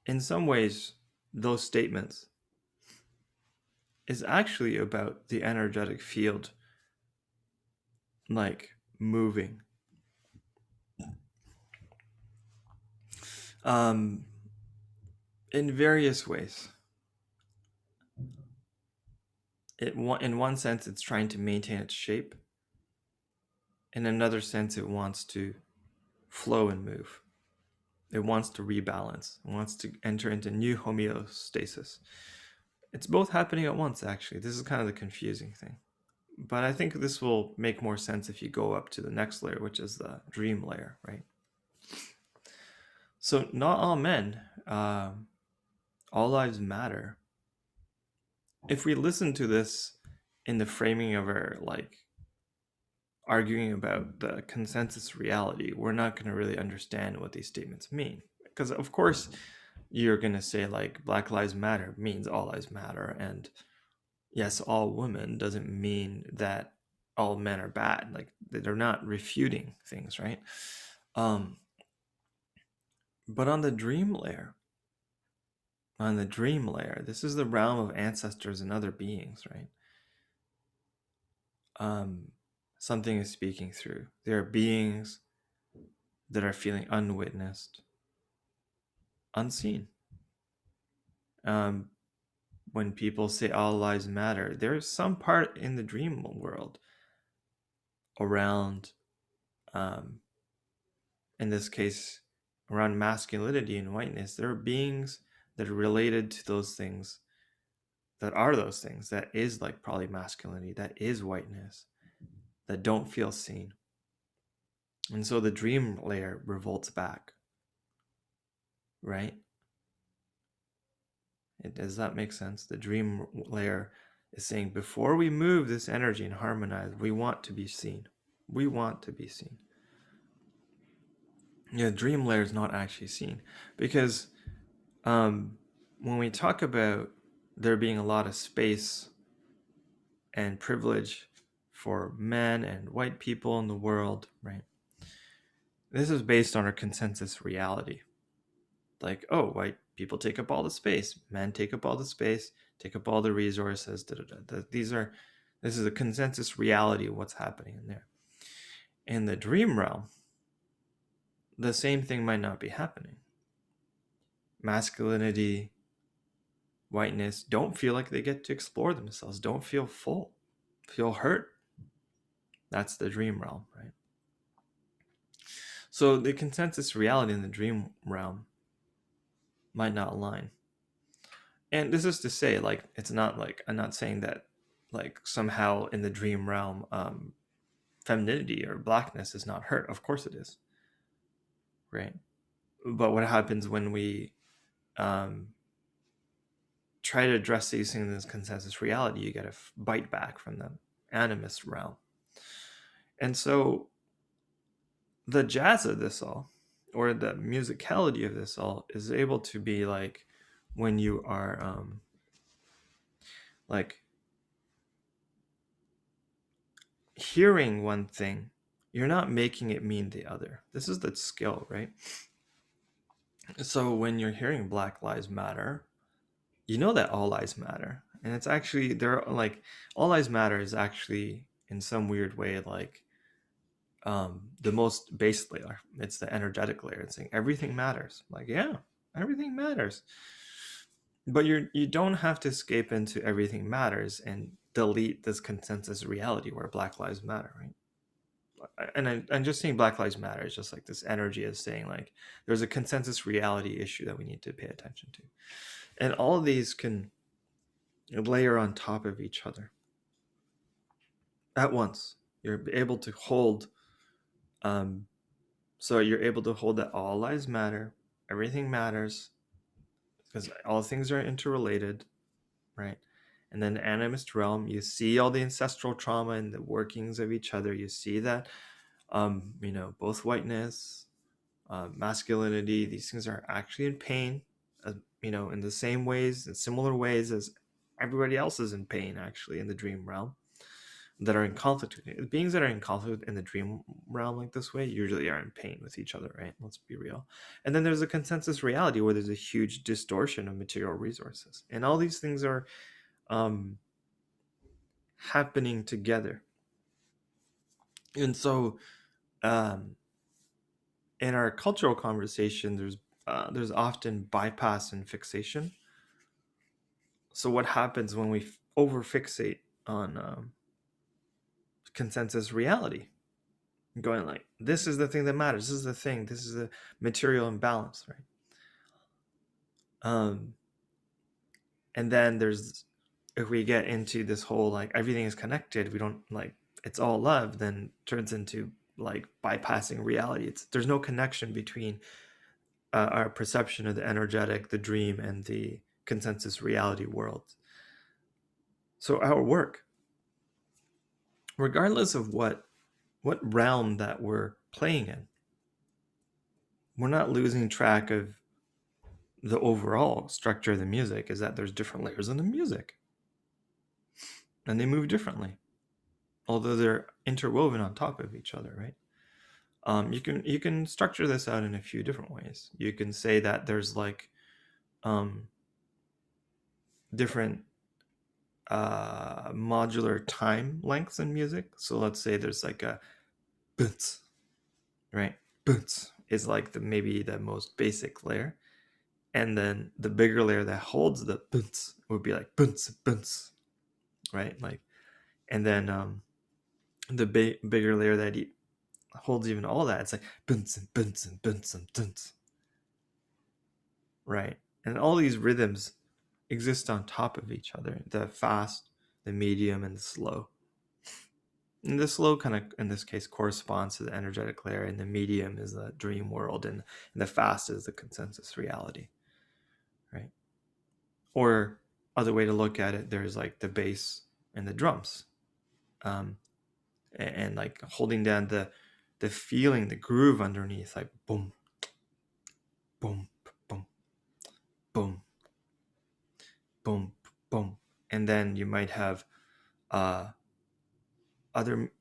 In some ways, those statements is actually about the energetic field, like moving. In various ways. In one sense, it's trying to maintain its shape. In another sense, it wants to flow and move. It wants to rebalance. It wants to enter into new homeostasis. It's both happening at once, actually. This is kind of the confusing thing. But I think this will make more sense if you go up to the next layer, which is the dream layer, right? So not all men, all lives matter. If we listen to this in the framing of our, like, arguing about the consensus reality, we're not going to really understand what these statements mean. Because of course you're going to say like Black Lives Matter means all lives matter, and yes, all women doesn't mean that all men are bad. Like, they're not refuting things, right? But on the dream layer, this is the realm of ancestors and other beings, right? Something is speaking through. There are beings that are feeling unwitnessed, unseen. When people say all lives matter, there's some part in the dream world around, in this case, around masculinity and whiteness. There are beings that are related to those things, that are those things, that is like probably masculinity, that is whiteness, that don't feel seen. And so the dream layer revolts back, right? Does that make sense? The dream layer is saying, before we move this energy and harmonize, we want to be seen. We want to be seen. Yeah, dream layer is not actually seen, because when we talk about there being a lot of space and privilege for men and white people in the world, right? This is based on our consensus reality. Like, oh, white people take up all the space, men take up all the space, take up all the resources. This is a consensus reality of what's happening in there. In the dream realm, the same thing might not be happening. Masculinity, whiteness don't feel like they get to explore themselves, don't feel full, feel hurt. That's the dream realm, right? So the consensus reality in the dream realm might not align. And this is to say, like, it's not like, I'm not saying that like somehow in the dream realm femininity or blackness is not hurt. Of course it is, right? But what happens when we try to address these things in this consensus reality, you get a bite back from the animist realm. And so the jazz of this all, or the musicality of this all, is able to be like when you are like hearing one thing, you're not making it mean the other. This is the skill, right? So when you're hearing Black Lives Matter, you know that all lives matter. And it's actually, they're like, all lives matter is actually in some weird way like the most base layer. It's the energetic layer. It's saying everything matters. Like, yeah, everything matters. But you don't have to escape into everything matters and delete this consensus reality where Black Lives Matter, right? And I'm just saying Black Lives Matter is just like this energy of saying like there's a consensus reality issue that we need to pay attention to. And all of these can layer on top of each other at once. You're able to hold so you're able to hold that all lives matter, everything matters, because all things are interrelated, right? And then the animist realm, you see all the ancestral trauma and the workings of each other. You see that both whiteness, masculinity, these things are actually in pain, in the same ways, in similar ways as everybody else is in pain, actually, in the dream realm, that are in conflict. Beings that are in conflict in the dream realm like this way usually are in pain with each other, right? Let's be real. And then there's a consensus reality where there's a huge distortion of material resources. And all these things are happening together. And so in our cultural conversation, there's often bypass and fixation. So what happens when we over fixate on consensus reality, going like, this is the thing that matters, this is the thing, this is the material imbalance, right? And then if we get into this whole like everything is connected, we don't like it's all love, then turns into like bypassing reality. There's no connection between our perception of the energetic, the dream, and the consensus reality world. So our work, regardless of what realm that we're playing in, we're not losing track of the overall structure of the music, is that there's different layers in the music and they move differently, although they're interwoven on top of each other, right? You can structure this out in a few different ways. You can say that there's like different modular time lengths in music. So let's say there's like a bunts, right? Bunts is like maybe the most basic layer, and then the bigger layer that holds the bunts would be like bunts bunts, right? Like, and then the bigger layer that holds even all that, it's like bunts and bunts and bunts and bunts, right? And all these rhythms exist on top of each other: the fast, the medium, and the slow. And the slow kind of, in this case, corresponds to the energetic layer, and the medium is the dream world, and the fast is the consensus reality, right? Or other way to look at it, there's like the bass and the drums, and like holding down the feeling, the groove underneath, like boom, boom, boom, boom, boom, boom, and then you might have other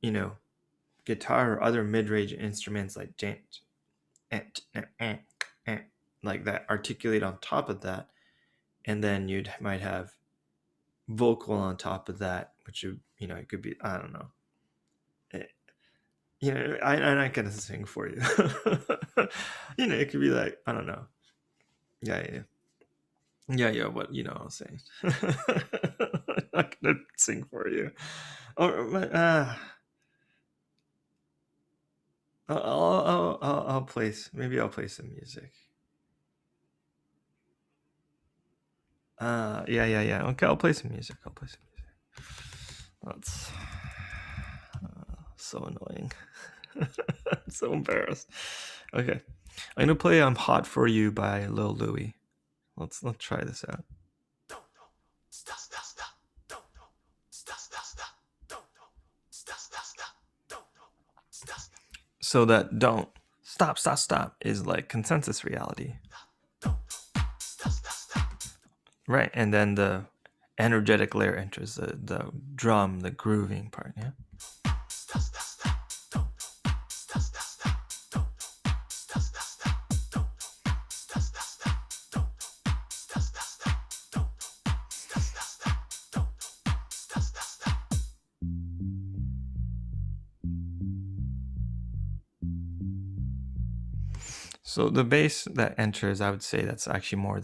guitar or other mid-range instruments like like that articulate on top of that, and then you might have vocal on top of that, which it could be, I don't know, I'm not gonna sing for you. It could be like, I don't know, yeah, what what I'm saying. I'm not gonna sing for you, or I'll play, maybe I'll play some music. Yeah. Okay, I'll play some music. That's so annoying. I'm so embarrassed. Okay, I'm gonna play "I'm Hot for You" by Lil Louis. Let's try this out. So that don't stop, stop, stop is like consensus reality. Right, and then the energetic layer enters the drum, the grooving part, yeah? So the bass that enters, I would say that's actually more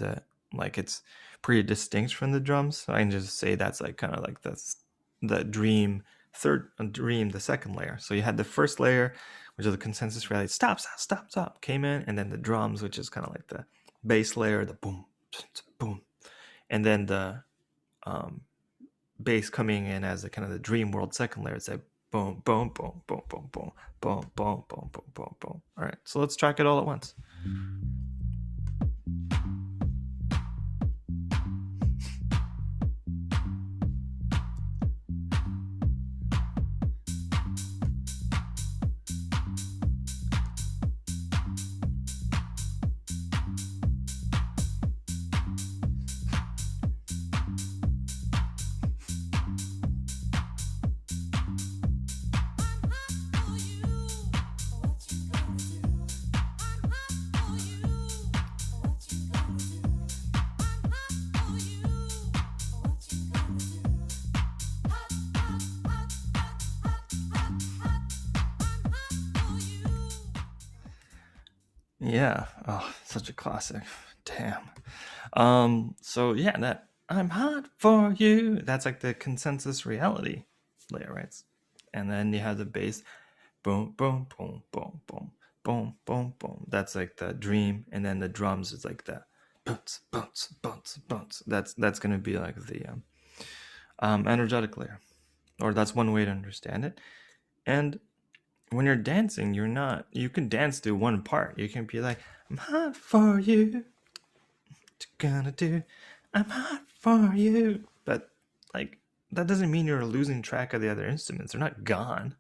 like it's pretty distinct from the drums. So I can just say that's like kind of like the dream, the second layer. So you had the first layer, which is the consensus reality, stop, stop, stop, stop, came in, and then the drums, which is kind of like the bass layer, the boom, boom, and then the bass coming in as a kind of the dream world second layer. It's like boom, boom, boom, boom, boom, boom, boom, boom, boom, boom, boom, boom. All right, so let's track it all at once. Yeah. Oh, such a classic. Damn. So yeah, that I'm hot for you. That's like the consensus reality layer, right? And then you have the bass, boom, boom, boom, boom, boom, boom, boom, boom. That's like the dream, and then the drums is like the bounce, bounce, bounce, bounce. That's gonna be like the energetic layer, or that's one way to understand it. And when you're dancing, you can dance to one part. You can be like, I'm hot for you. What you gonna do? I'm hot for you. But like that doesn't mean you're losing track of the other instruments. They're not gone.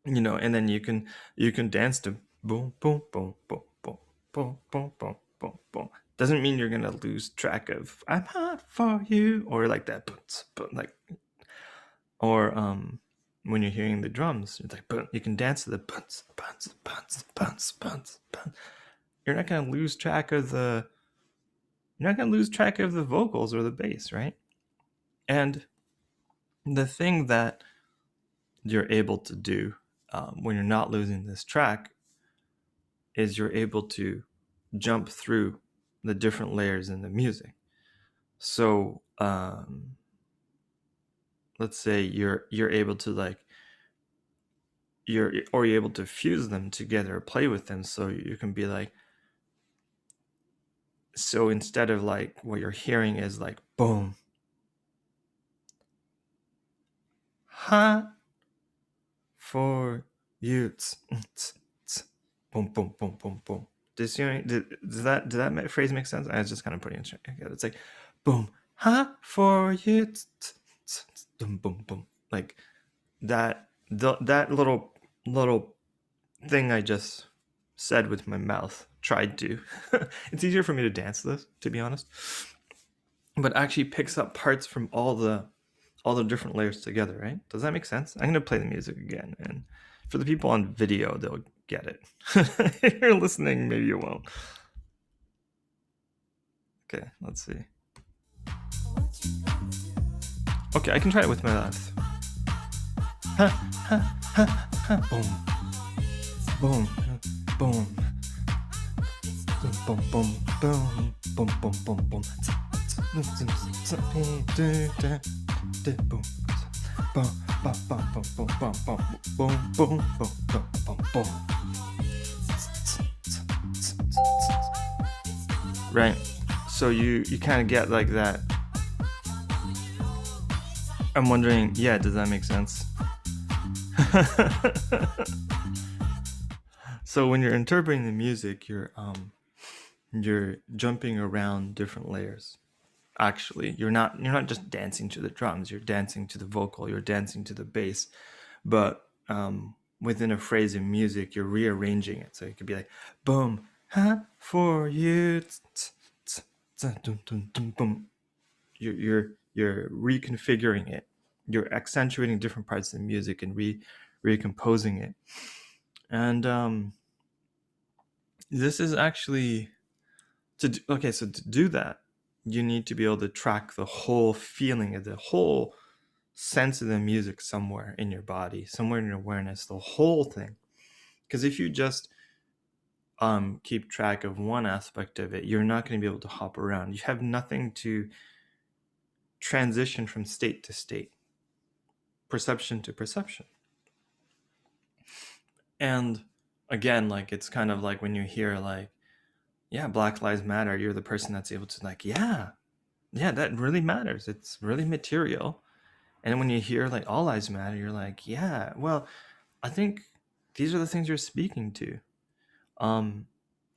And then you can dance to boom, boom, boom, boom, boom, boom, boom, boom, boom, boom. Doesn't mean you're gonna lose track of I'm hot for you or like that, but like, or when you're hearing the drums, it's like you can dance to the bunts, bunts, bunts, bunts, bunts, bunts. You're not gonna lose track of the vocals or the bass, right? And the thing that you're able to do when you're not losing this track is you're able to jump through the different layers in the music. So let's say you're able to like you're able to fuse them together, play with them, so you can be like, so instead of like what you're hearing is like boom, hot for you, boom, boom, boom, boom, boom. Does that phrase make sense? I was just kind of putting it together. It's like boom, hot for you, boom, boom, boom, like that. That little thing I just said with my mouth. Tried to. It's easier for me to dance this, to be honest, but actually picks up parts from all the different layers together, right? Does that make sense? I'm gonna play the music again, and for the people on video, they'll get it. If you're listening, maybe you won't. Okay, let's see. Okay, I can try it with my mouth. Ha ha ha ha, boom, boom, boom, boom, boom, boom, boom, boom, boom, boom. Right, so you kind of get like that. I'm wondering, yeah, does that make sense? So when you're interpreting the music, you're jumping around different layers. Actually, you're not just dancing to the drums, you're dancing to the vocal, you're dancing to the bass, but within a phrase in music, you're rearranging it. So it could be like, boom, ha, for you, boom. You're reconfiguring it. You're accentuating different parts of the music and recomposing it. And this is actually so to do that, you need to be able to track the whole feeling of the whole sense of the music somewhere in your body, somewhere in your awareness, the whole thing. Because if you just keep track of one aspect of it, you're not going to be able to hop around. You have nothing to transition from state to state, perception to perception. And again, like, it's kind of like when you hear like, yeah, Black Lives Matter, you're the person that's able to like, yeah, that really matters. It's really material. And when you hear like all lives matter, you're like, yeah, well, I think these are the things you're speaking to. And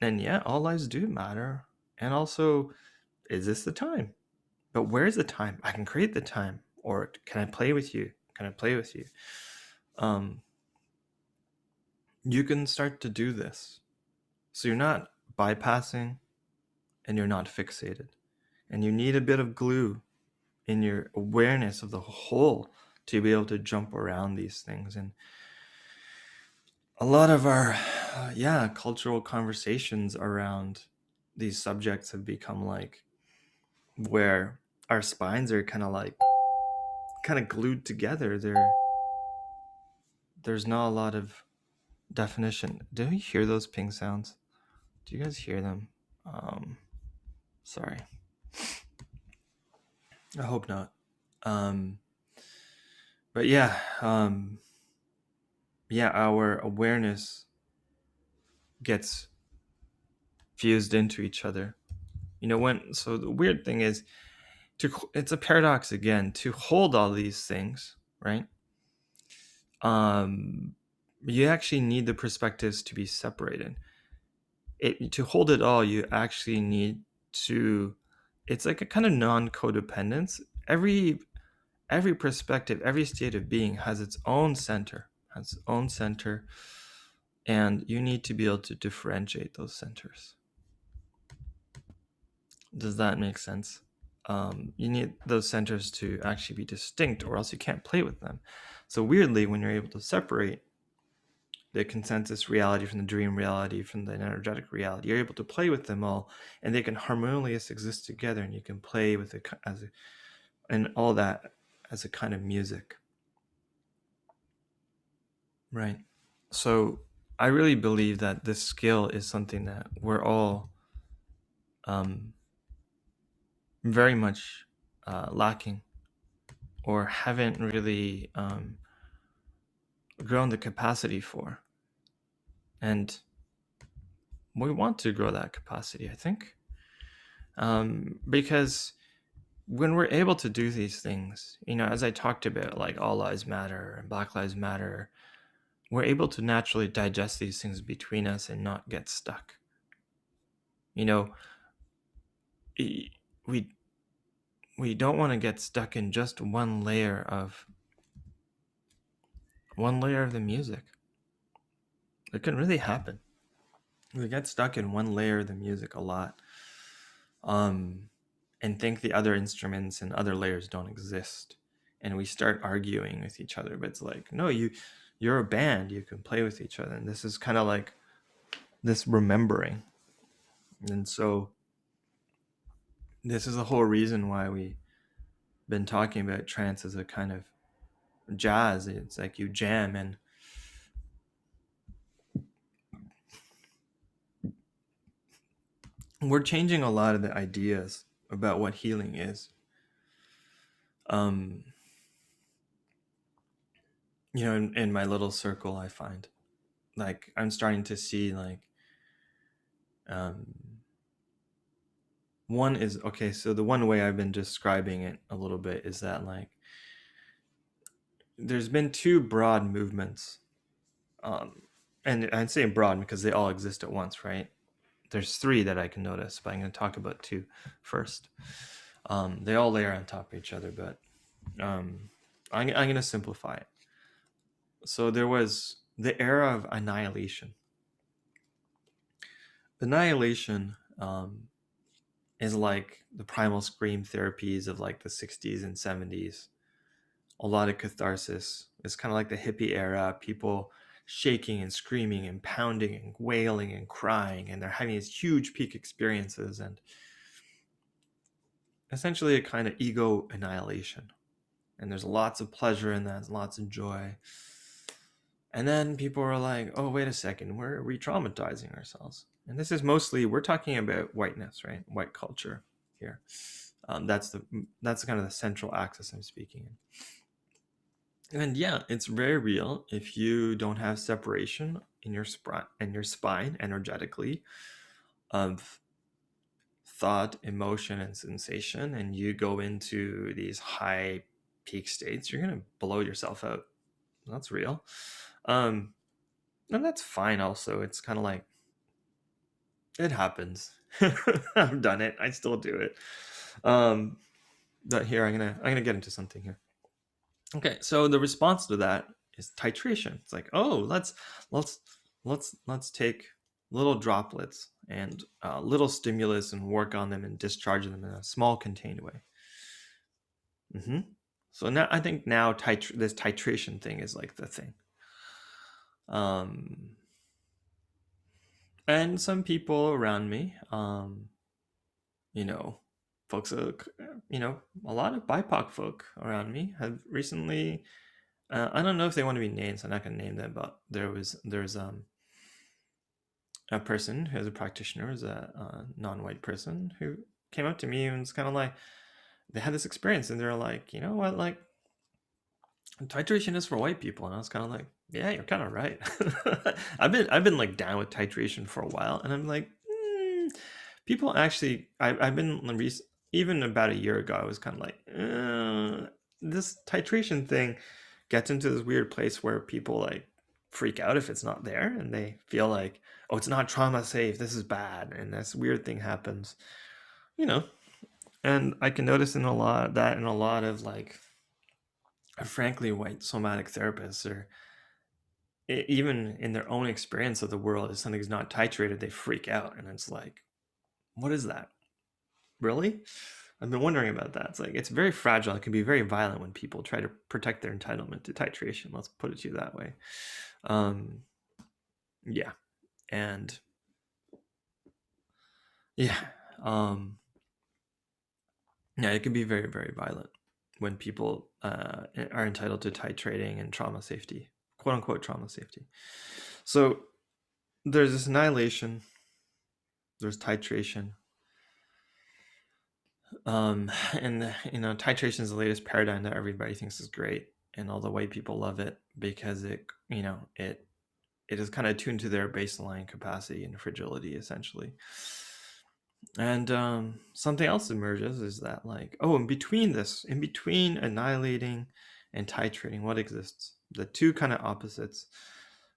yeah, all lives do matter. And also, is this the time? But where's the time? I can create the time. Or can I play with you? Can I play with you? You can start to do this. So you're not bypassing and you're not fixated. And you need a bit of glue in your awareness of the whole to be able to jump around these things. And a lot of our cultural conversations around these subjects have become like where our spines are kind of glued together. There's not a lot of definition. Do you hear those ping sounds? Do you guys hear them? Sorry, I hope not. But our awareness gets fused into each other. So the weird thing is, it's a paradox again, to hold all these things, right? You actually need the perspectives to be separated. To hold it all, you actually need to, it's like a kind of non-codependence. Every perspective, every state of being has its own center, and you need to be able to differentiate those centers. Does that make sense? You need those centers to actually be distinct, or else you can't play with them. So weirdly, when you're able to separate the consensus reality from the dream reality, from the energetic reality, you're able to play with them all, and they can harmoniously exist together, and you can play with it and all that as a kind of music. Right. So I really believe that this skill is something that we're all very much lacking, or haven't really grown the capacity for. And we want to grow that capacity, I think. Because when we're able to do these things, as I talked about, like all lives matter and Black Lives Matter, we're able to naturally digest these things between us and not get stuck. We don't want to get stuck in just one layer of the music. It can really happen. We get stuck in one layer of the music a lot, and think the other instruments and other layers don't exist, and we start arguing with each other. But it's like, no, you're a band, you can play with each other, and this is kind of like this remembering. And so this is the whole reason why we've been talking about trance as a kind of jazz. It's like you jam, and we're changing a lot of the ideas about what healing is. In my little circle, I find like I'm starting to see like one is, okay, so the one way I've been describing it a little bit is that like there's been two broad movements, and I'd say broad because they all exist at once, right? There's three that I can notice, but I'm going to talk about two first. They all layer on top of each other, but I'm going to simplify it. So there was the era of annihilation. Annihilation is like the primal scream therapies of like the 60s and 70s. A lot of catharsis. It's kind of like the hippie era, people shaking and screaming and pounding and wailing and crying, and they're having these huge peak experiences, and essentially a kind of ego annihilation. And there's lots of pleasure in that, lots of joy. And then people are like, oh, wait a second, we're re-traumatizing ourselves. And this is mostly, we're talking about whiteness, right? White culture here. That's kind of the central axis I'm speaking in. And yeah, it's very real if you don't have separation in your spine energetically of thought, emotion, and sensation, and you go into these high peak states, you're gonna blow yourself out. That's real. And that's fine also. It's kind of like, it happens. I've done it. I still do it. But here I'm gonna get into something here. Okay, so the response to that is titration. It's like, oh, let's take little droplets and little stimulus and work on them and discharge them in a small contained way. So now I think now this titration thing is like the thing. And some people around me, you know, folks, you know, a lot of BIPOC folk around me have recently. I don't know if they want to be named, so I'm not going to name them. But there's a person who's a practitioner, who's a non-white person, who came up to me and was kind of like, they had this experience, and they're like, you know what, like, titration is for white people, and I was kind of like, yeah, you're kind of right. I've been like down with titration for a while, and I'm like, people actually, I've been even about a year ago, I was kind of like, this titration thing gets into this weird place where people like freak out if it's not there, and they feel like, oh, it's not trauma safe, this is bad, and this weird thing happens, you know. And I can notice in a lot of like, frankly, white somatic therapists, or even in their own experience of the world, if something's not titrated, they freak out, and it's like, what is that? Really? I've been wondering about that. It's like, it's very fragile. It can be very violent when people try to protect their entitlement to titration. Let's put it to you that way. Yeah. And yeah. Yeah, it can be very, very violent when people are entitled to titrating and trauma safety, quote unquote trauma safety. So there's this annihilation, there's titration. And you know, titration is the latest paradigm that everybody thinks is great, and all the white people love it because it, you know, it is kind of tuned to their baseline capacity and fragility, essentially. And something else emerges is that, like, oh, in between annihilating and titrating, what exists? The two kind of opposites.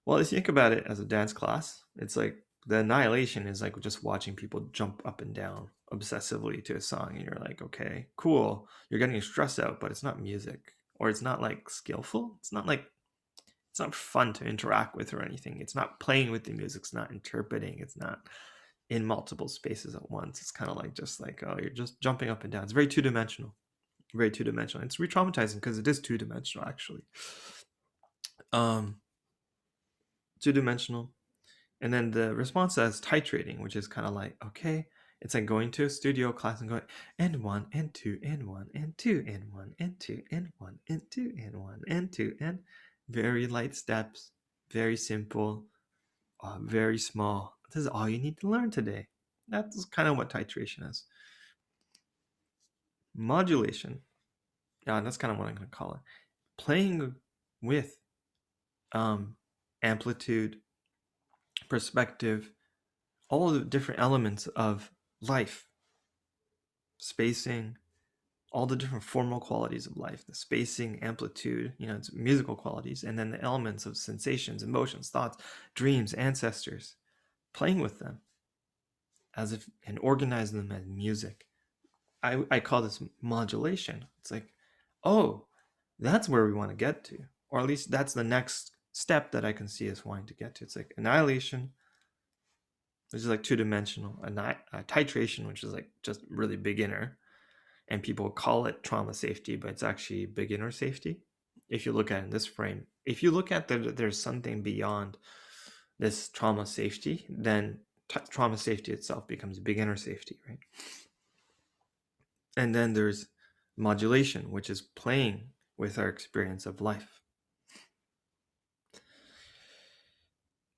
Well, if you think about it as a dance class, it's like the annihilation is like just watching people jump up and down obsessively to a song, and you're like, okay, cool, you're getting stressed out, but it's not music, or it's not like skillful. It's not fun to interact with or anything. It's not playing with the music. It's not interpreting. It's not in multiple spaces at once. It's kind of like, just like, oh, you're just jumping up and down. It's very two-dimensional. Very two-dimensional. It's re-traumatizing because it is two-dimensional, actually. Two-dimensional. And then the response as titrating, which is kind of like, okay, it's like going to a studio class and going, and one, and two, and one, and two, and one, and two, and one, and two, and one, and two, and very light steps, very simple, very small. This is all you need to learn today. That's kind of what titration is. Modulation, that's kind of what I'm going to call it. Playing with amplitude, perspective, all the different elements of life, spacing, all the different formal qualities of life, the spacing, amplitude, you know, it's musical qualities, and then the elements of sensations, emotions, thoughts, dreams, ancestors, playing with them as if, and organizing them as music. I call this modulation. It's like, oh, that's where we want to get to, or at least that's the next step that I can see us wanting to get to. It's like annihilation, which is like two-dimensional, titration, which is like just really beginner, and people call it trauma safety, but it's actually beginner safety. If you look at it in this frame, if you look at there's something beyond this trauma safety, then trauma safety itself becomes beginner safety, right? And then there's modulation, which is playing with our experience of life.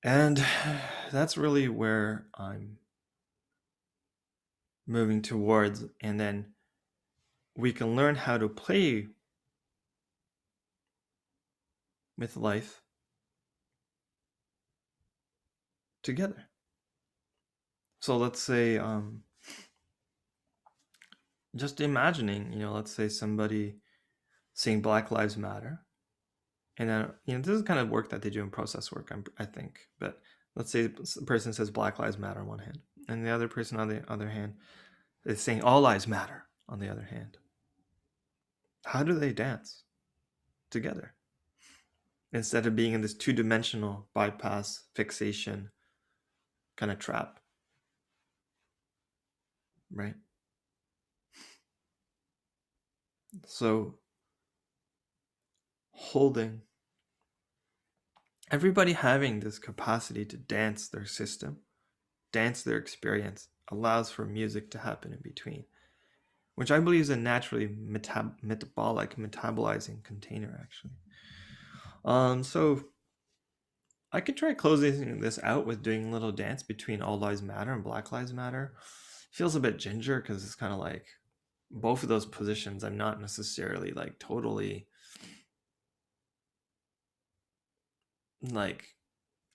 And that's really where I'm moving towards. And then we can learn how to play with life together. So let's say, just imagining, let's say somebody saying Black Lives Matter. And then, this is kind of work that they do in process work, I think. But let's say the person says Black Lives Matter on one hand, and the other person on the other hand is saying All Lives Matter on the other hand. How do they dance together? Instead of being in this two-dimensional bypass fixation kind of trap, right? So holding, everybody having this capacity to dance their system, dance their experience, allows for music to happen in between, which I believe is a naturally metabolizing container, actually. So I could try closing this out with doing a little dance between All Lives Matter and Black Lives Matter. Feels a bit ginger because it's kind of like both of those positions I'm not necessarily like totally like,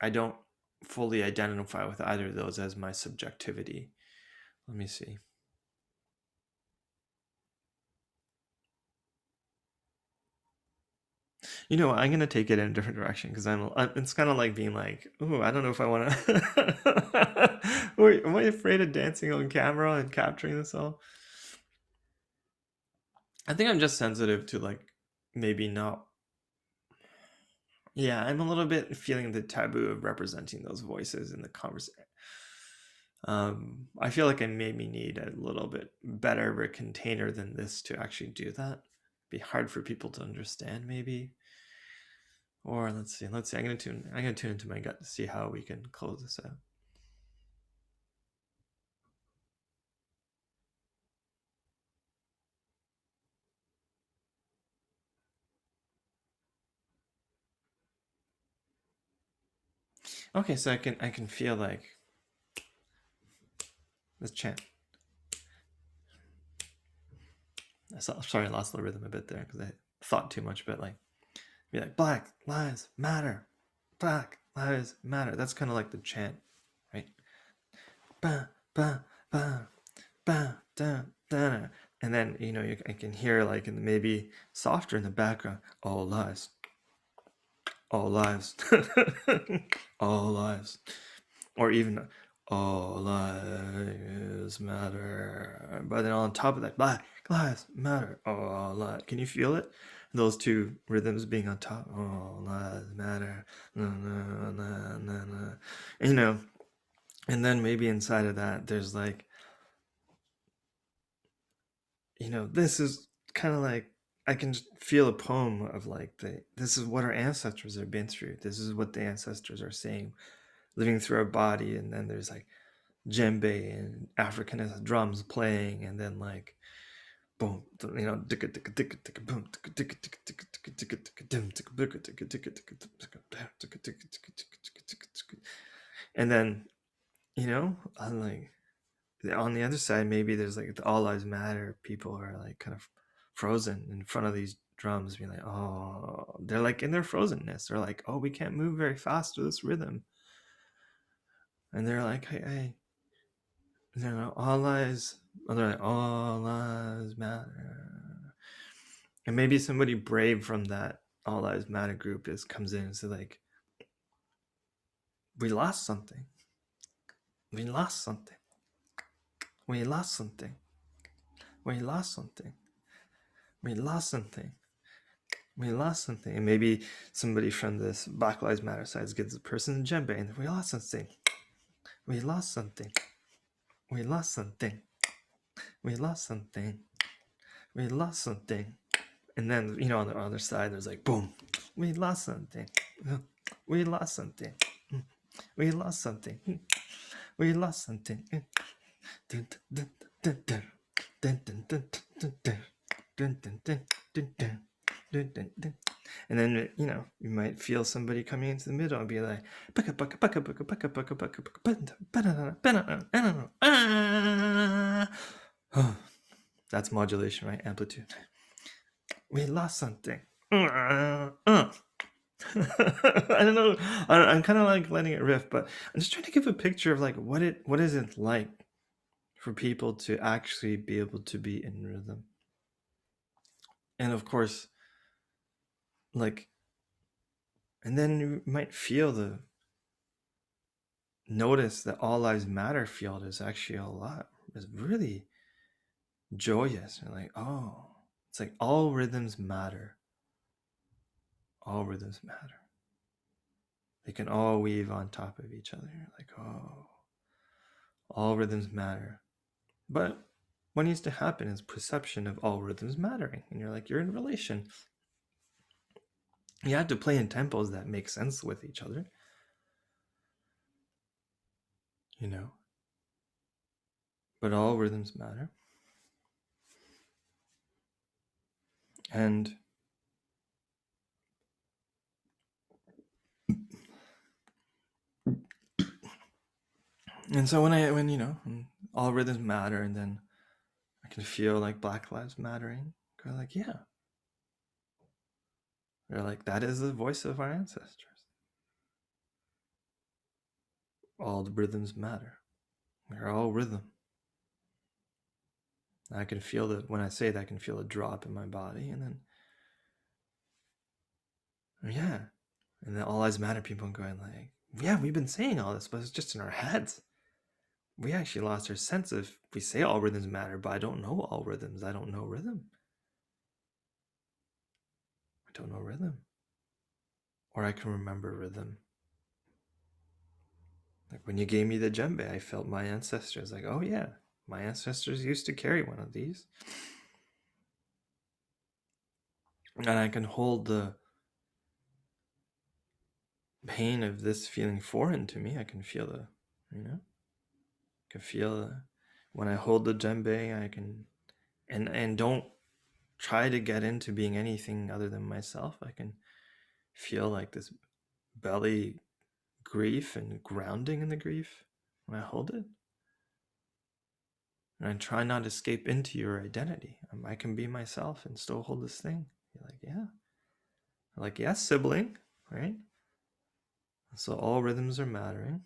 I don't fully identify with either of those as my subjectivity. Let me see. I'm gonna take it in a different direction because it's kind of like being like, oh, I don't know if I want to. Wait, am I afraid of dancing on camera and capturing this all? I think I'm just sensitive to like maybe not. Yeah, I'm a little bit feeling the taboo of representing those voices in the conversation. I feel like I maybe need a little bit better of a container than this to actually do that. Be hard for people to understand, maybe. Or let's see. I'm gonna tune into my gut to see how we can close this out. Okay, so I can feel like this chant. Sorry, I lost the rhythm a bit there because I thought too much, but like be like Black Lives Matter, Black Lives Matter. That's kind of like the chant, right? Ba ba ba ba da da. And then I can hear like maybe softer in the background, all lives, all lives, all lives, or even all lives matter. But then on top of that, Black Lives Matter, all lives. Can you feel it? Those two rhythms being on top, all lives matter, na, na, na, na, na. And then maybe inside of that, there's like, this is kind of like, I can just feel a poem of like this is what our ancestors have been through. This is what the ancestors are saying, living through our body. And then there's like djembe and Africanist drums playing, and then like boom, boom, and then I'm like, on the other side, maybe there's like the All Lives Matter people are like kind of frozen in front of these drums, being like, oh, they're like in their frozenness. They're like, oh, we can't move very fast to this rhythm. And they're like, hey, all lives, they're like, all lives matter. And maybe somebody brave from that All Lives Matter group comes in and says like, we lost something. We lost something. We lost something. We lost something. We lost something. We lost something. And maybe somebody from this Black Lives Matter side gives the person a djembe, and we lost something. We lost something. We lost something. We lost something. We lost something. And then, on the other side, there's like, boom. We lost something. We lost something. We lost something. We lost something. And then, you might feel somebody coming into the middle and be like, that's modulation, right? Amplitude. We lost something. I don't know. I'm kind of like letting it riff, but I'm just trying to give a picture of like what is it like for people to actually be able to be in rhythm. And of course, like, and then you might notice that all lives matter field is actually is really joyous. And like, oh, it's like all rhythms matter. All rhythms matter. They can all weave on top of each other. Like, oh, all rhythms matter. But what needs to happen is perception of all rhythms mattering. And you're like, you're in relation. You have to play in tempos that make sense with each other. But all rhythms matter. And so when all rhythms matter, and then I can feel like Black Lives Mattering, go like, yeah. They're like, that is the voice of our ancestors. All the rhythms matter. They're all rhythm. I can feel when I say that, I can feel a drop in my body, and then, yeah. And then all lives matter people going like, yeah, we've been saying all this, but it's just in our heads. We actually lost our sense of, we say all rhythms matter, but I don't know all rhythms. I don't know rhythm. I don't know rhythm. Or I can remember rhythm. Like when you gave me the djembe, I felt my ancestors. Like, oh yeah, my ancestors used to carry one of these. And I can hold the pain of this feeling foreign to me. I can feel when I hold the djembe, I can, and don't try to get into being anything other than myself. I can feel like this belly grief and grounding in the grief when I hold it. And I try not to escape into your identity. I can be myself and still hold this thing. You're like, yeah. Like, yes, sibling, right? So all rhythms are mattering.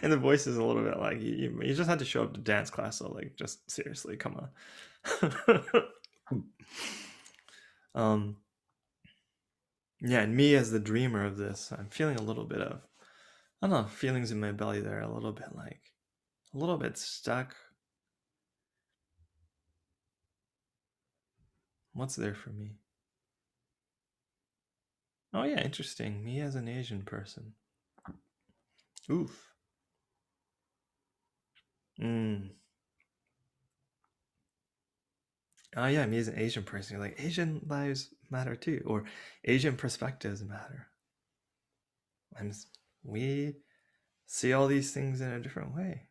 And the voice is a little bit like, you just had to show up to dance class, so like, just seriously, come on. Yeah, and me as the dreamer of this, I'm feeling a little bit of, I don't know, feelings in my belly there, a little bit stuck. What's there for me? Oh yeah, interesting. Me as an Asian person. Oof. Oh yeah, me as an Asian person. You're like, Asian lives matter too, or Asian perspectives matter. We see all these things in a different way.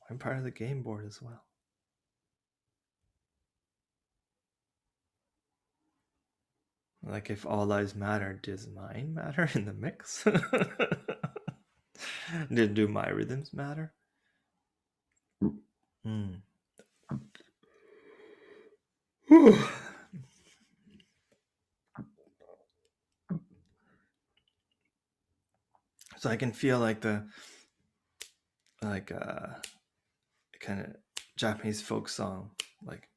I'm part of the game board as well. Like, if all lives matter, does mine matter in the mix? Do my rhythms matter? So I can feel like the kind of Japanese folk song, like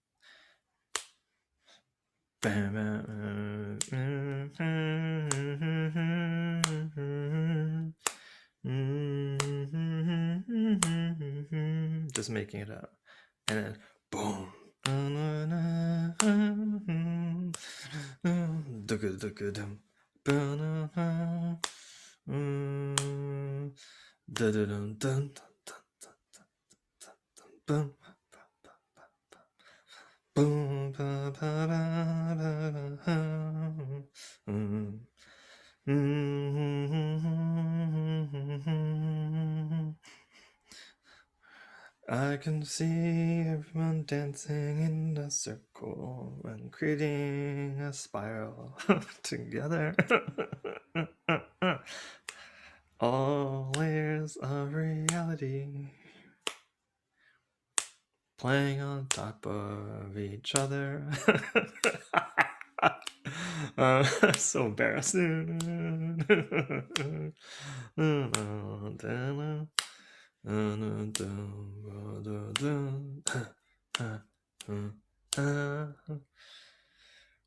Just making it up. And then boom. I can see everyone dancing in a circle and creating a spiral together. All layers of reality playing on top of each other. So embarrassed.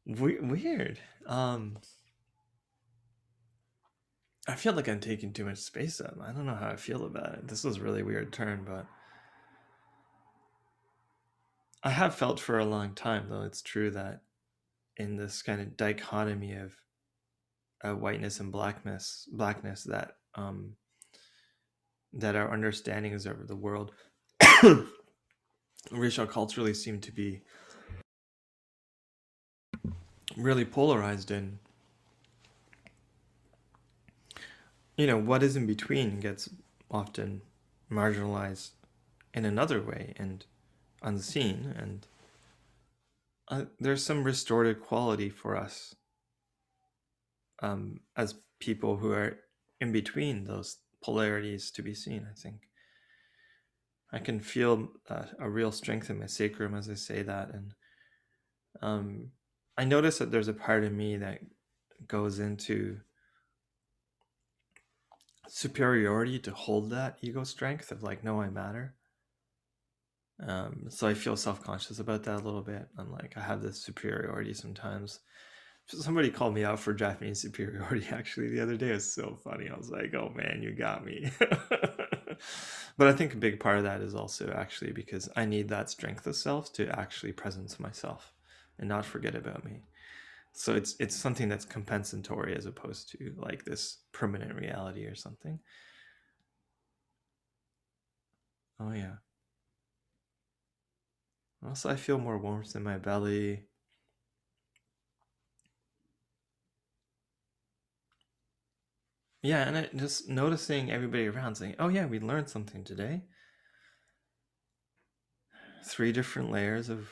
Weird. I feel like I'm taking too much space up. I don't know how I feel about it. This was a really weird turn, but I have felt for a long time, though it's true that in this kind of dichotomy of whiteness and blackness, that that our understandings of the world racial culturally seem to be really polarized in. What is in between gets often marginalized in another way and unseen, and there's some restorative quality for us as people who are in between those polarities to be seen. I think I can feel a real strength in my sacrum as I say that, and I notice that there's a part of me that goes into superiority to hold that ego strength of like, no, I matter. So I feel self-conscious about that a little bit. I'm like, I have this superiority sometimes. Somebody called me out for Japanese superiority actually the other day. It was so funny. I was like, oh man, you got me. But I think a big part of that is also actually because I need that strength of self to actually presence myself and not forget about me. So it's something that's compensatory as opposed to like this permanent reality or something. Oh yeah. Also, I feel more warmth in my belly. Yeah, and just noticing everybody around saying, oh yeah, we learned something today. 3 different layers of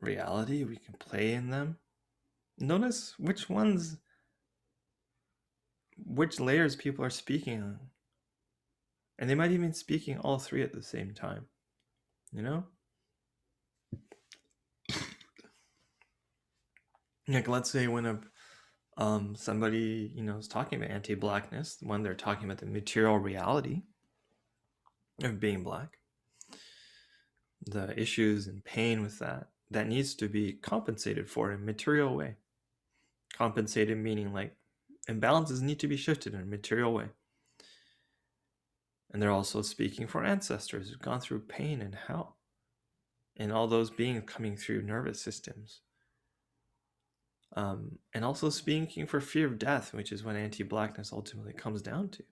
reality. We can play in them. Notice which layers people are speaking on. And they might even be speaking all 3 at the same time. You know? Like, let's say when somebody, is talking about anti-blackness, when they're talking about the material reality of being black, the issues and pain with that needs to be compensated for in a material way. Compensated meaning like imbalances need to be shifted in a material way. And they're also speaking for ancestors who've gone through pain and hell, and all those beings coming through nervous systems. And also speaking for fear of death, which is what anti-blackness ultimately comes down to.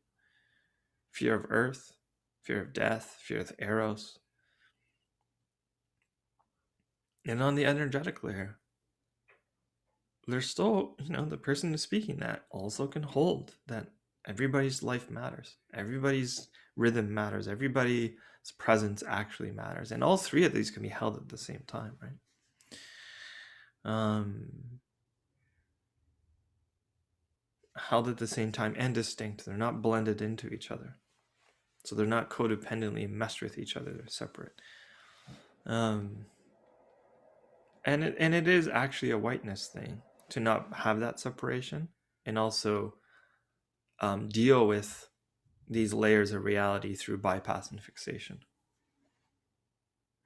Fear of earth, fear of death, fear of eros. And on the energetic layer, there's still, the person who's speaking that also can hold that everybody's life matters. Everybody's rhythm matters. Everybody's presence actually matters. And all 3 of these can be held at the same time, right? Held at the same time and distinct. They're not blended into each other. So they're not codependently meshed with each other. They're separate. And it is actually a whiteness thing to not have that separation and also deal with these layers of reality through bypass and fixation,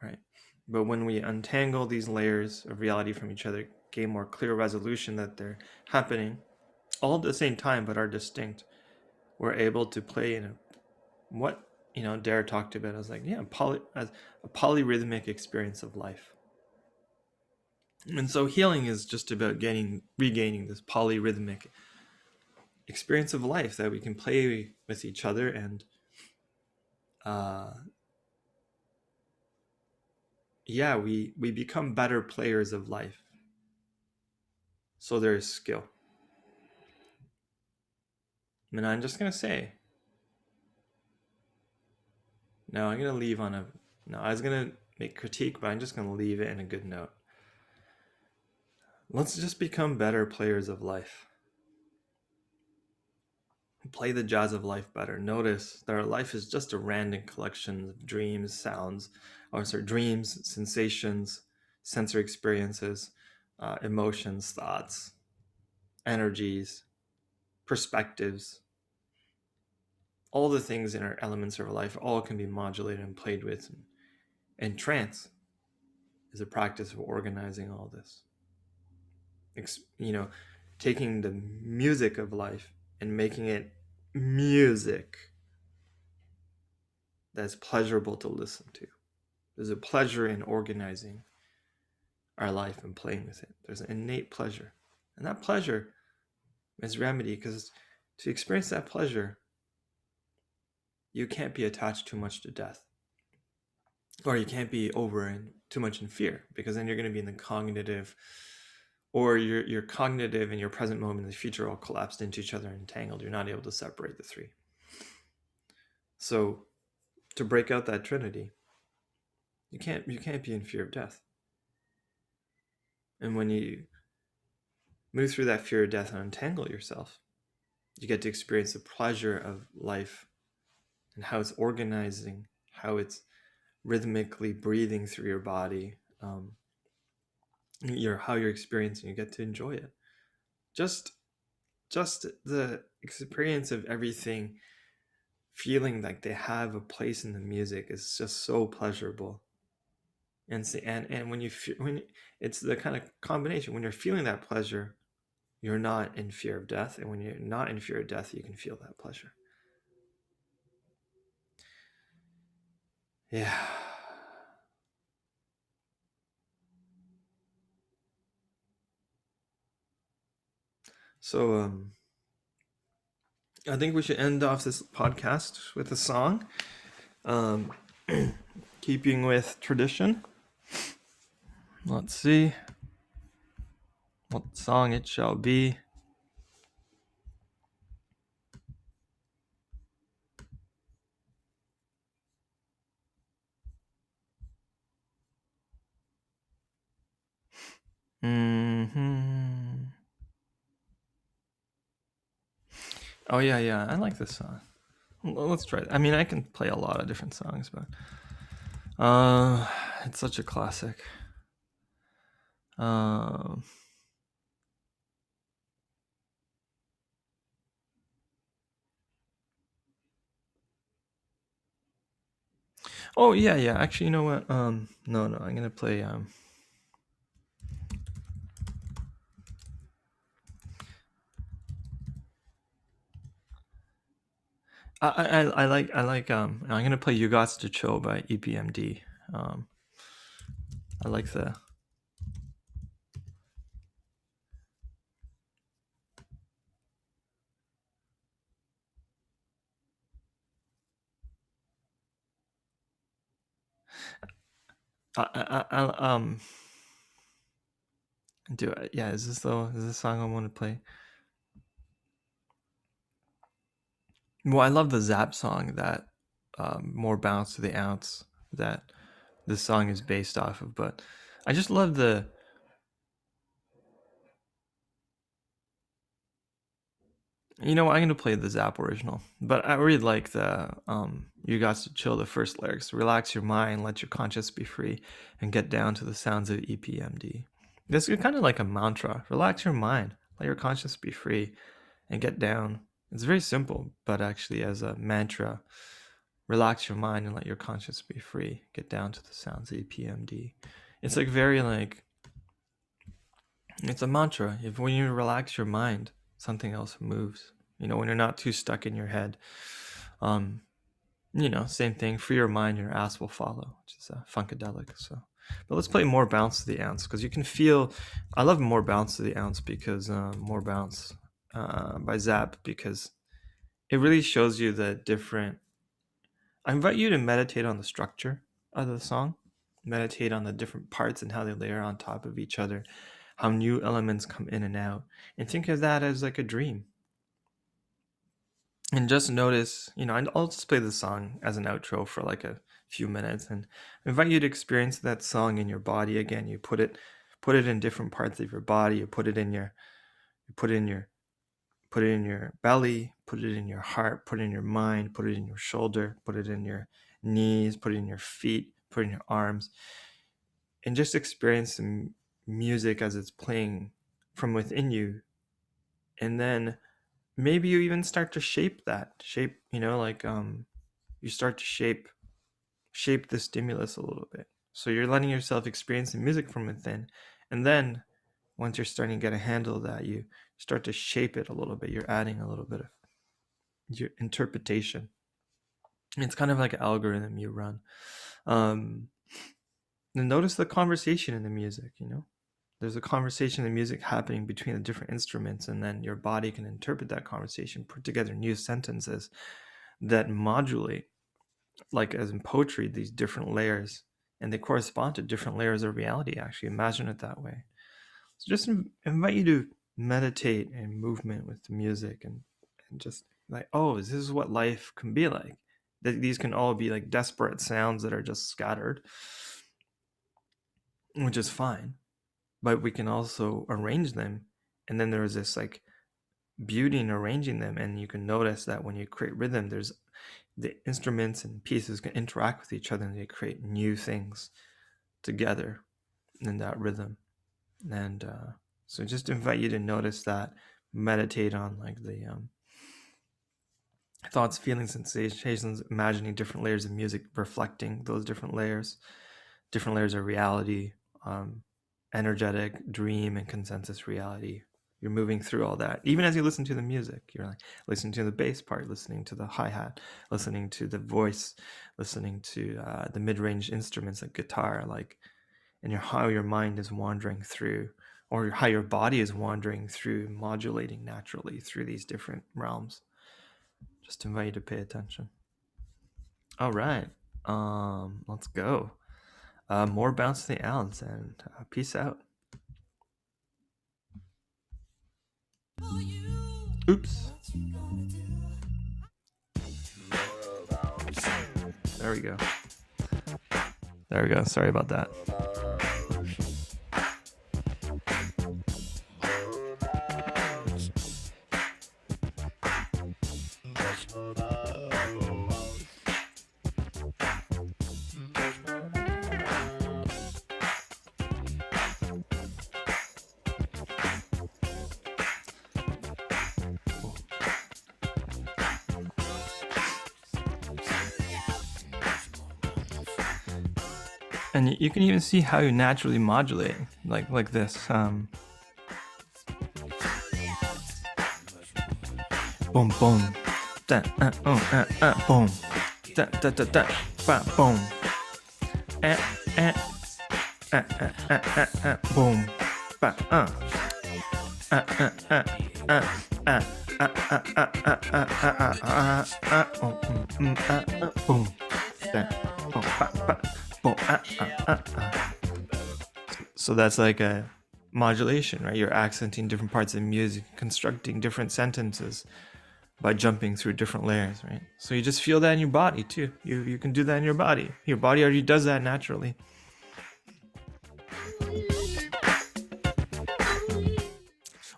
right? But when we untangle these layers of reality from each other, gain more clear resolution that they're happening all at the same time but are distinct, we're able to play in what Dare talked about. I was like, yeah, as a polyrhythmic experience of life. And so healing is just about regaining this polyrhythmic experience of life that we can play with each other, and yeah, we become better players of life. So there is skill. And I'm just gonna say, no, I'm gonna leave on a no. I was gonna make critique, but I'm just gonna leave it in a good note. Let's just become better players of life. Play the jazz of life better. Notice that our life is just a random collection of dreams, dreams, sensations, sensory experiences, emotions, thoughts, energies, perspectives. All the things in our elements of our life all can be modulated and played with. And trance is a practice of organizing all this. Taking the music of life and making it music that's pleasurable to listen to. There's a pleasure in organizing our life and playing with it. There's an innate pleasure. And that pleasure is remedy, because to experience that pleasure, you can't be attached too much to death. Or you can't be too much in fear, because then you're going to be in the cognitive, or your cognitive and your present moment and the future all collapsed into each other and entangled. You're not able to separate the three. So to break out that trinity, you can't be in fear of death. And when you move through that fear of death and untangle yourself, you get to experience the pleasure of life and how it's organizing, how it's rhythmically breathing through your body, how you're experiencing. You get to enjoy it. Just the experience of everything feeling like they have a place in the music is just so pleasurable. And when it's the kind of combination, when you're feeling that pleasure, you're not in fear of death, and when you're not in fear of death, you can feel that pleasure. Yeah. So I think we should end off this podcast with a song, keeping with tradition. Let's see what song it shall be. Oh yeah, I like this song. Let's try it. I mean, I can play a lot of different songs, but it's such a classic. Oh yeah. Actually, you know what? No, I'm gonna play I like I'm gonna play "You Gots to Chill" by EPMD. I like the I do it. Yeah, is this the song I want to play? Well, I love the Zapp song that more bounce to the ounce that this song is based off of, but I just love the. I'm gonna play the Zapp original, but I really like the "You Got to Chill." The first lyrics: "Relax your mind, let your conscience be free, and get down to the sounds of EPMD." This is kind of like a mantra: relax your mind, let your conscience be free, and get down. It's very simple, but actually, as a mantra, relax your mind and let your conscience be free. Get down to the sounds of EPMD. It's like very like. It's a mantra. When you relax your mind, something else moves. when you're not too stuck in your head. Same thing. Free your mind, your ass will follow, which is funkadelic. So, but let's play More Bounce to the Ounce, because you can feel. I love More Bounce to the Ounce because More Bounce by Zapp, because it really shows you the different. I invite you to meditate on the structure of the song, meditate on the different parts and how they layer on top of each other, how new elements come in and out, and think of that as like a dream. And just notice, I'll just play the song as an outro for like a few minutes, and I invite you to experience that song in your body again. You put it in different parts of your body. You put it in your belly, put it in your heart, put it in your mind, put it in your shoulder, put it in your knees, put it in your feet, put it in your arms, and just experience the music as it's playing from within you. And then maybe you even start to shape, you start to shape the stimulus a little bit. So you're letting yourself experience the music from within, and then once you're starting to get a handle of that, you start to shape it a little bit. You're adding a little bit of your interpretation. It's kind of like an algorithm you run. And notice the conversation in the music. There's a conversation in the music happening between the different instruments, and then your body can interpret that conversation, put together new sentences that modulate, like as in poetry, these different layers, and they correspond to different layers of reality. Actually, imagine it that way. So just invite you to meditate and movement with the music, and just like, oh, this is what life can be like. These can all be like desperate sounds that are just scattered, which is fine, but we can also arrange them, and then there's this like beauty in arranging them. And you can notice that when you create rhythm, there's the instruments and pieces can interact with each other, and they create new things together in that rhythm. And so just invite you to notice that, meditate on like the thoughts, feelings, sensations, imagining different layers of music, reflecting those different layers of reality, energetic, dream, and consensus reality. You're moving through all that. Even as you listen to the music, you're like listening to the bass part, listening to the hi-hat, listening to the voice, listening to the mid-range instruments like guitar, and how your mind is wandering through, or how your body is wandering through, modulating naturally through these different realms. Just invite you to pay attention. All right, let's go. More bounce to the ounce, and peace out. Oops. There we go. Sorry about that. And you can even see how you naturally modulate, like this. Boom, boom, da, boom, da, da, da, da, ba, boom, boom, ba, boom, da, boom, ba. So that's like a modulation, right? You're accenting different parts of the music, constructing different sentences by jumping through different layers, right? So you just feel that in your body too. You can do that in your body. Your body already does that naturally.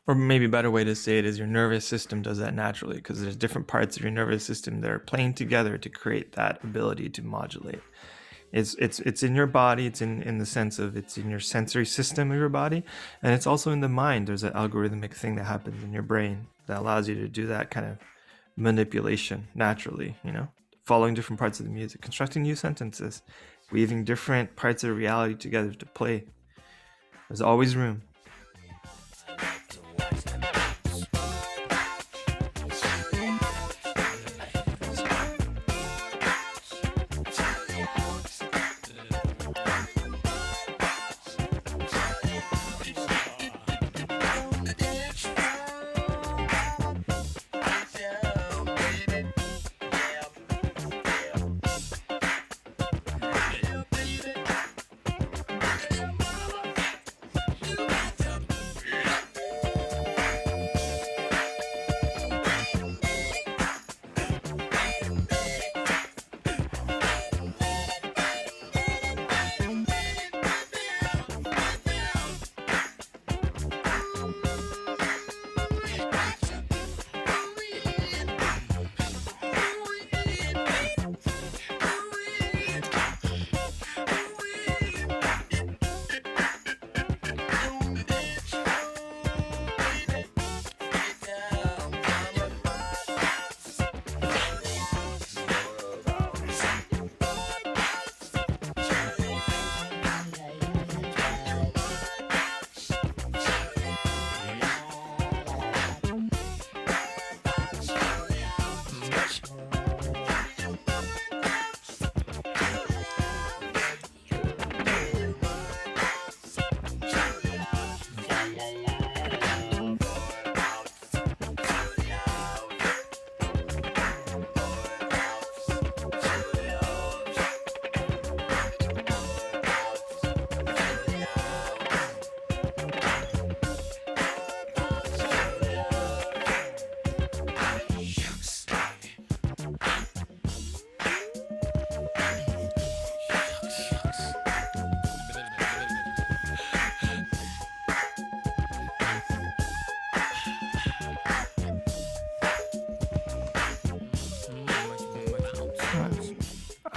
Or maybe a better way to say it is your nervous system does that naturally, because there's different parts of your nervous system that are playing together to create that ability to modulate. It's in your body. It's in the sense of it's in your sensory system of your body, and it's also in the mind. There's an algorithmic thing that happens in your brain that allows you to do that kind of manipulation naturally, following different parts of the music, constructing new sentences, weaving different parts of reality together to play. There's always room.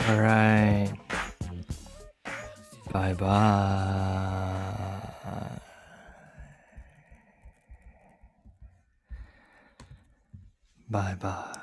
All right. Bye bye. Bye bye.